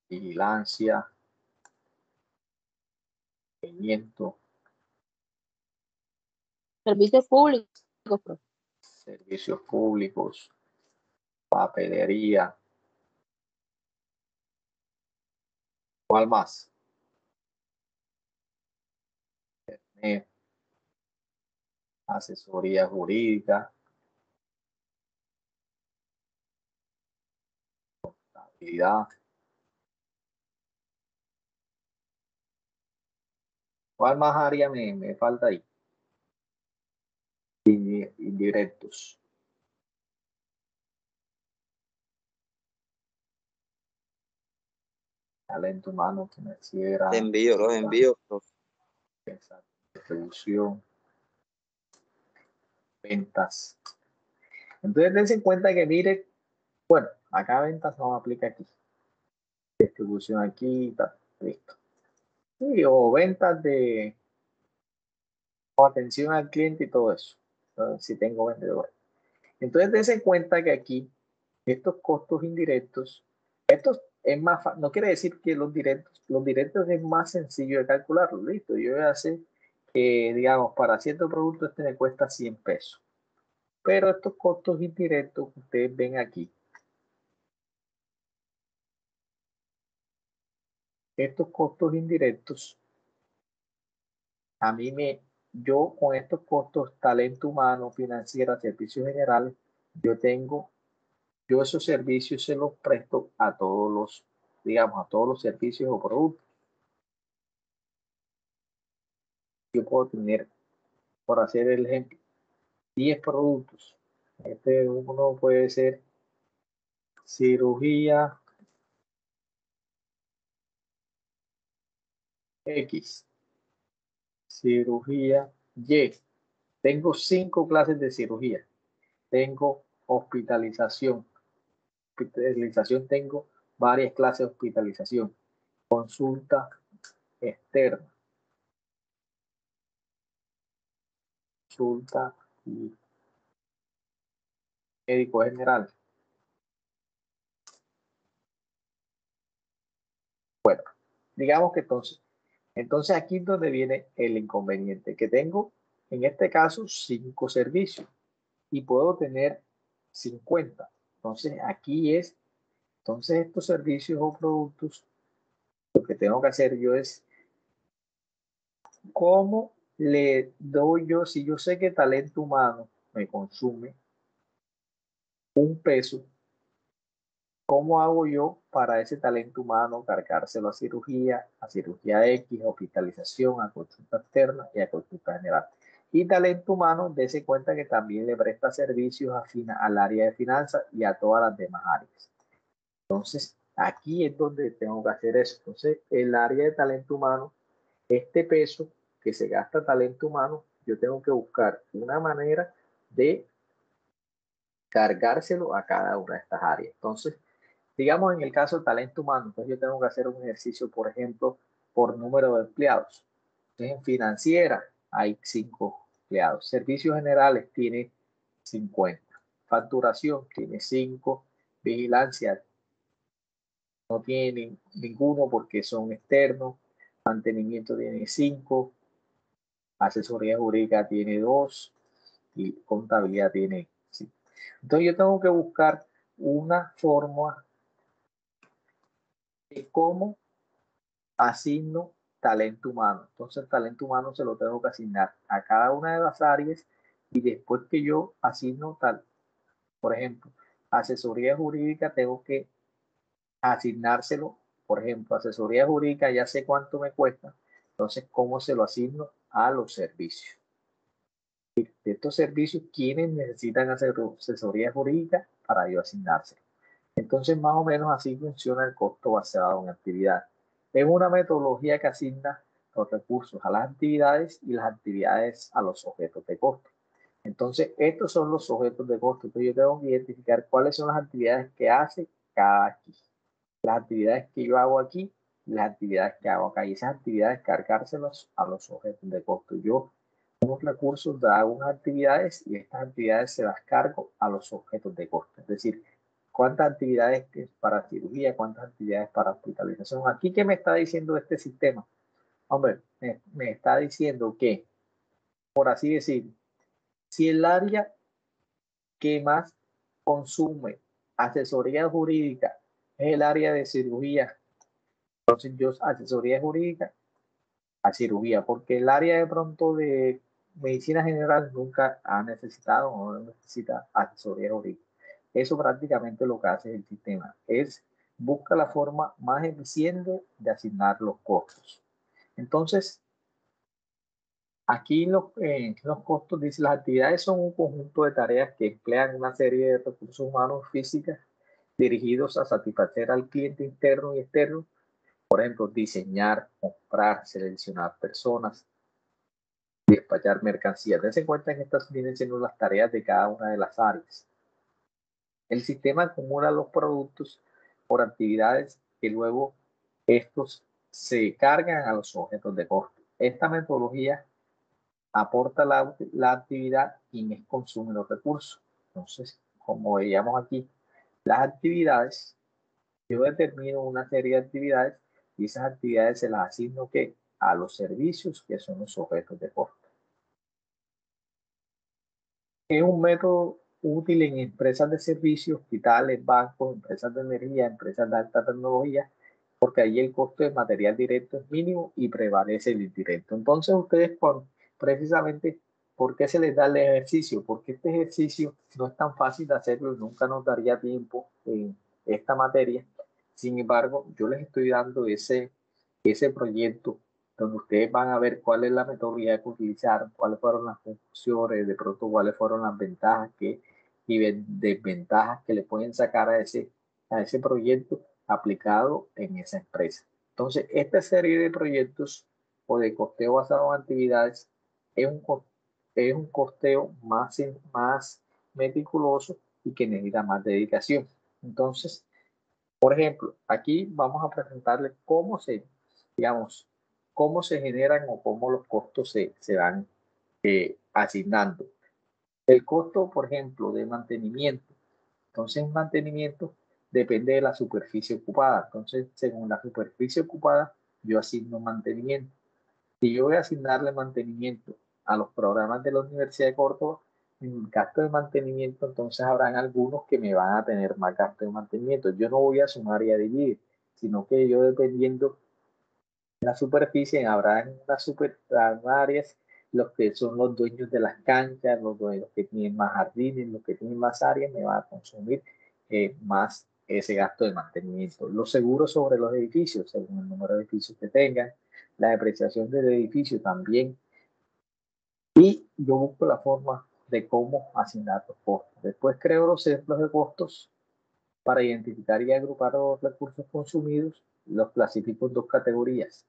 vigilancia, seguimiento, Servicios públicos, profe. servicios públicos, papelería. ¿Cuál más? Asesoría jurídica, contabilidad. ¿Cuál más área me falta ahí? Indirectos. Talento humano, financiera. Los envíos, profe. Distribución, ventas. Entonces, dense en cuenta que, mire, bueno, acá ventas no aplica aquí. Distribución aquí, está listo. Sí, o ventas o atención al cliente y todo eso. Entonces, si tengo vendedores. Entonces, dense en cuenta que aquí, estos costos indirectos, estos es más, no quiere decir que los directos es más sencillo de calcularlo, listo. Yo ya sé que, digamos, para cierto producto este me cuesta 100 pesos. Pero estos costos indirectos que ustedes ven aquí, estos costos indirectos, yo con estos costos, talento humano, financiera, servicios generales, yo esos servicios se los presto a todos los, digamos, a todos los servicios o productos. Yo puedo tener, por hacer el ejemplo, 10 productos. Uno puede ser cirugía X, cirugía Y. Tengo 5 clases de cirugía. Tengo hospitalización, hospitalización tengo varias clases de hospitalización. Consulta externa, consulta y médico general. Bueno, digamos que entonces aquí es donde viene el inconveniente, que tengo en este caso 5 servicios y puedo tener 50. Entonces aquí entonces estos servicios o productos, lo que tengo que hacer yo es cómo le doy yo, si yo sé que talento humano me consume un peso, ¿cómo hago yo para ese talento humano cargárselo a cirugía X, a hospitalización, a consulta externa y a consulta general? Y talento humano, dése cuenta que también le presta servicios al área de finanzas y a todas las demás áreas. Entonces, aquí es donde tengo que hacer eso. Entonces, el área de talento humano, este peso que se gasta talento humano, yo tengo que buscar una manera de cargárselo a cada una de estas áreas. Entonces, digamos en el caso del talento humano, entonces yo tengo que hacer un ejercicio, por ejemplo, por número de empleados. Entonces, en financiera hay 5 empleados. Servicios generales tiene 50. Facturación tiene 5. Vigilancia no tiene ninguno porque son externos. Mantenimiento tiene 5. Asesoría jurídica tiene 2. Y contabilidad tiene 5. Entonces yo tengo que buscar una forma de cómo asigno talento humano. Entonces el talento humano se lo tengo que asignar a cada una de las áreas y después que yo asigno por ejemplo, asesoría jurídica, tengo que asignárselo. Por ejemplo, asesoría jurídica, ya sé cuánto me cuesta, entonces cómo se lo asigno a los servicios. De estos servicios, ¿quiénes necesitan hacer asesoría jurídica para yo asignárselo? Entonces, más o menos así funciona el costo basado en actividad. Es una metodología que asigna los recursos a las actividades y las actividades a los objetos de costo. Entonces, estos son los objetos de costo. Entonces, yo tengo que identificar cuáles son las actividades que hace cada aquí. Las actividades que yo hago aquí y las actividades que hago acá. Y esas actividades cargárselas a los objetos de costo. Yo, unos recursos, hago unas actividades y estas actividades se las cargo a los objetos de costo. Es decir, cuántas actividades para cirugía, cuántas actividades para hospitalización. Aquí, ¿qué me está diciendo este sistema? Hombre, me está diciendo que, por así decir, si el área que más consume asesoría jurídica es el área de cirugía, entonces yo asesoría jurídica a cirugía, porque el área de pronto de medicina general nunca ha necesitado o no necesita asesoría jurídica. Eso prácticamente lo que hace el sistema es busca la forma más eficiente de asignar los costos. Entonces, aquí los costos dice las actividades son un conjunto de tareas que emplean una serie de recursos humanos físicas dirigidos a satisfacer al cliente interno y externo. Por ejemplo, diseñar, comprar, seleccionar personas, despachar mercancías. Dense en cuenta que estas vienen siendo las tareas de cada una de las áreas. El sistema acumula los productos por actividades que luego estos se cargan a los objetos de costo. Esta metodología aporta la actividad quienes consumen los recursos. Entonces, como veíamos aquí, las actividades, yo determino una serie de actividades y esas actividades se las asigno ¿qué? A los servicios que son los objetos de costo. Es un método útil en empresas de servicios, hospitales, bancos, empresas de energía, empresas de alta tecnología, porque ahí el costo de material directo es mínimo y prevalece el indirecto. Entonces ustedes precisamente, ¿por qué se les da el ejercicio? Porque este ejercicio no es tan fácil de hacerlo y nunca nos daría tiempo en esta materia. Sin embargo, yo les estoy dando ese proyecto donde ustedes van a ver cuál es la metodología que utilizaron, cuáles fueron las conclusiones, de pronto cuáles fueron las ventajas y desventajas que le pueden sacar a ese proyecto aplicado en esa empresa. Entonces, esta serie de proyectos o de costeo basado en actividades es un costeo más meticuloso y que necesita más dedicación. Entonces, por ejemplo, aquí vamos a presentarle cómo se, digamos, cómo se generan o cómo los costos se van asignando. El costo, por ejemplo, de mantenimiento. Entonces, mantenimiento depende de la superficie ocupada. Entonces, según la superficie ocupada, yo asigno mantenimiento. Si yo voy a asignarle mantenimiento a los programas de la Universidad de Córdoba, en gasto de mantenimiento, entonces habrán algunos que me van a tener más gasto de mantenimiento. Yo no voy a sumar y a dividir, sino que yo, dependiendo de la superficie, habrá unas áreas los que son los dueños de las canchas, los que tienen más jardines, los que tienen más áreas, me van a consumir más ese gasto de mantenimiento. Los seguros sobre los edificios, según el número de edificios que tengan, la depreciación del edificio también. Y yo busco la forma de cómo asignar los costos. Después creo los ejemplos de costos para identificar y agrupar los recursos consumidos. Los clasifico en dos categorías.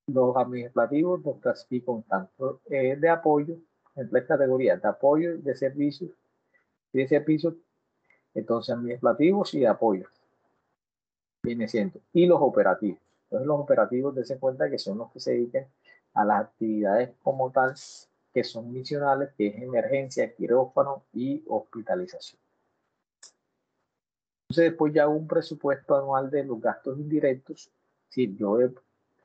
Los administrativos los clasifico en tanto de apoyo, en tres categorías, de apoyo, de servicios, entonces administrativos y de apoyo, viene siendo, y los operativos. Entonces los operativos, dense cuenta que son los que se dedican a las actividades como tal, que son misionales, que es emergencia, quirófano y hospitalización. Entonces después ya hago un presupuesto anual de los gastos indirectos. Si yo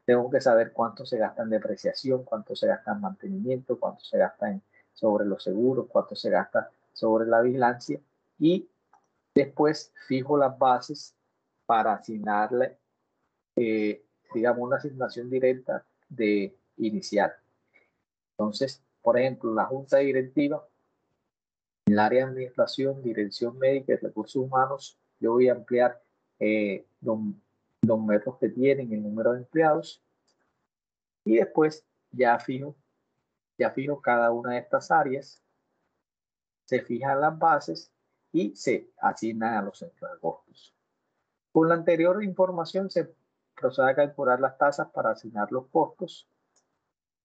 tengo que saber cuánto se gasta en depreciación, cuánto se gasta en mantenimiento, cuánto se gasta sobre los seguros, cuánto se gasta sobre la vigilancia, y después fijo las bases para asignarle, digamos, una asignación directa de inicial. Entonces, por ejemplo, la junta directiva, en el área de administración, dirección médica y recursos humanos, yo voy a ampliar los metros que tienen, el número de empleados, y después ya fijo cada una de estas áreas, se fijan las bases y se asignan a los centros de costos. Con la anterior información se procede a calcular las tasas para asignar los costos,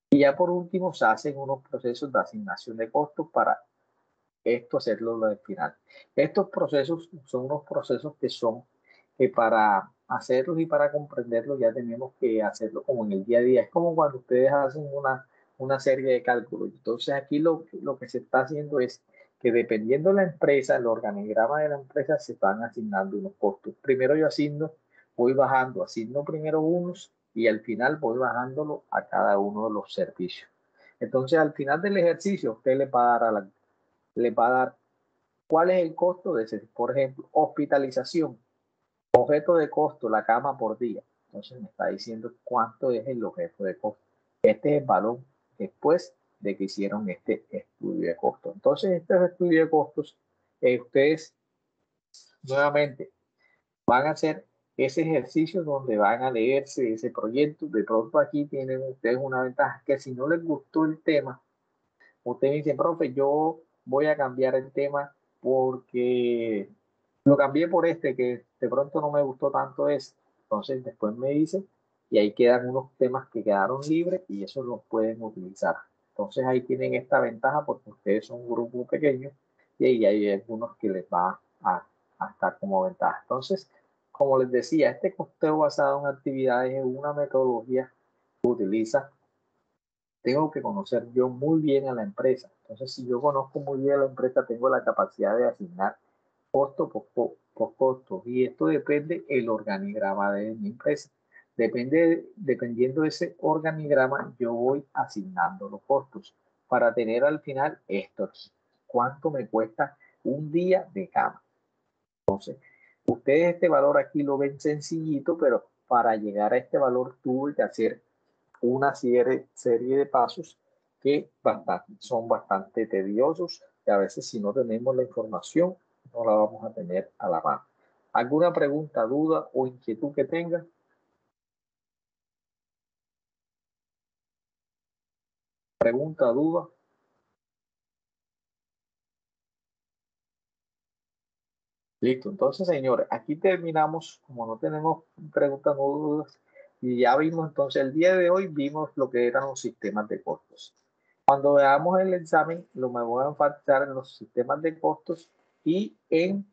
y ya por último se hacen unos procesos de asignación de costos para esto hacerlo al final. Estos procesos son unos procesos que para hacerlos y para comprenderlos ya tenemos que hacerlo como en el día a día. Es como cuando ustedes hacen una serie de cálculos. Entonces aquí lo que se está haciendo es que dependiendo de la empresa, el organigrama de la empresa, se van asignando unos costos. Primero yo voy bajando, asigno primero unos y al final voy bajándolo a cada uno de los servicios. Entonces al final del ejercicio usted le va a dar cuál es el costo de ese, por ejemplo, hospitalización, objeto de costo, la cama por día. Entonces me está diciendo cuánto es el objeto de costo. Este es el valor después de que hicieron este estudio de costo. Entonces, este estudio de costos, ustedes nuevamente van a hacer ese ejercicio donde van a leerse ese proyecto. De pronto aquí tienen ustedes una ventaja, que si no les gustó el tema, ustedes dicen, profe, yo voy a cambiar el tema porque lo cambié por este, que de pronto no me gustó tanto ese. Entonces después me dicen, y ahí quedan unos temas que quedaron libres y eso los pueden utilizar. Entonces ahí tienen esta ventaja porque ustedes son un grupo pequeño y ahí hay algunos que les va a estar como ventaja. Entonces, como les decía, este costeo basado en actividades es una metodología que utiliza. Tengo que conocer yo muy bien a la empresa. Entonces, si yo conozco muy bien a la empresa, tengo la capacidad de asignar costo por costo. Y esto depende del organigrama de mi empresa. Dependiendo de ese organigrama, yo voy asignando los costos para tener al final esto aquí. ¿Cuánto me cuesta un día de cama? Entonces, ustedes este valor aquí lo ven sencillito, pero para llegar a este valor tuve que hacer una serie de pasos que son bastante tediosos y a veces si no tenemos la información no la vamos a tener a la mano. ¿Alguna pregunta, duda o inquietud que tengan? ¿Pregunta, duda? Listo, entonces señores, aquí terminamos, como no tenemos preguntas o dudas, y ya vimos entonces el día de hoy, vimos lo que eran los sistemas de costos. Cuando veamos el examen, me voy a enfatizar en los sistemas de costos y en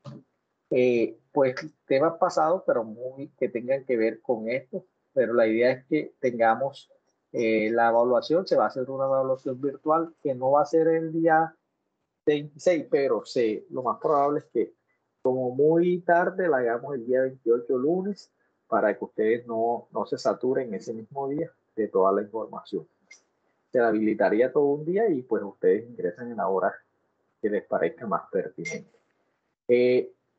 pues temas pasados, pero muy que tengan que ver con esto. Pero la idea es que tengamos la evaluación, se va a hacer una evaluación virtual que no va a ser el día 26, pero lo más probable es que como muy tarde la hagamos el día 28 lunes para que ustedes no se saturen ese mismo día de toda la información. Se la habilitaría todo un día y pues ustedes ingresan en la hora que les parezca más pertinente.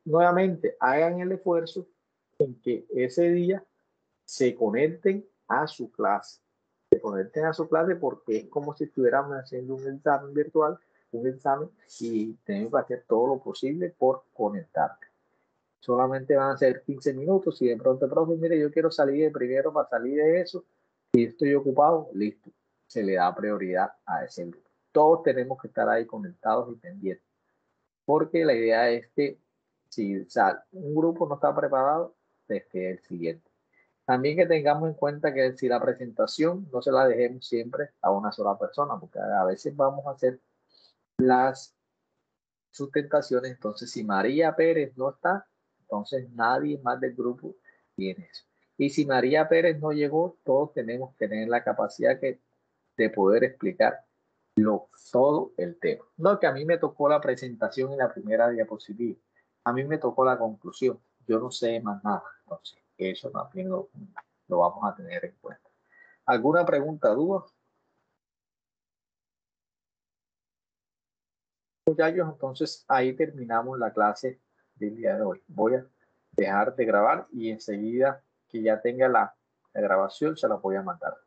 Nuevamente, hagan el esfuerzo en que ese día se conecten a su clase. Se conecten a su clase porque es como si estuviéramos haciendo un examen virtual, un examen, y tenemos que hacer todo lo posible por conectarte. Solamente van a ser 15 minutos y de pronto, profe, mire, yo quiero salir de primero para salir de eso y estoy ocupado, listo. Se le da prioridad a ese grupo. Todos tenemos que estar ahí conectados y pendientes. Porque la idea es que si un grupo no está preparado, es que el siguiente. También que tengamos en cuenta que si la presentación no se la dejemos siempre a una sola persona, porque a veces vamos a hacer las sustentaciones. Entonces, si María Pérez no está, entonces nadie más del grupo tiene eso. Y si María Pérez no llegó, todos tenemos que tener la capacidad de poder explicar todo el tema. No, que a mí me tocó la presentación en la primera diapositiva. A mí me tocó la conclusión. Yo no sé más nada. Entonces, eso también lo vamos a tener en cuenta. ¿Alguna pregunta, duda? Muchachos, entonces ahí terminamos la clase del día de hoy. Voy a dejar de grabar y enseguida que ya tenga la grabación se la voy a mandar.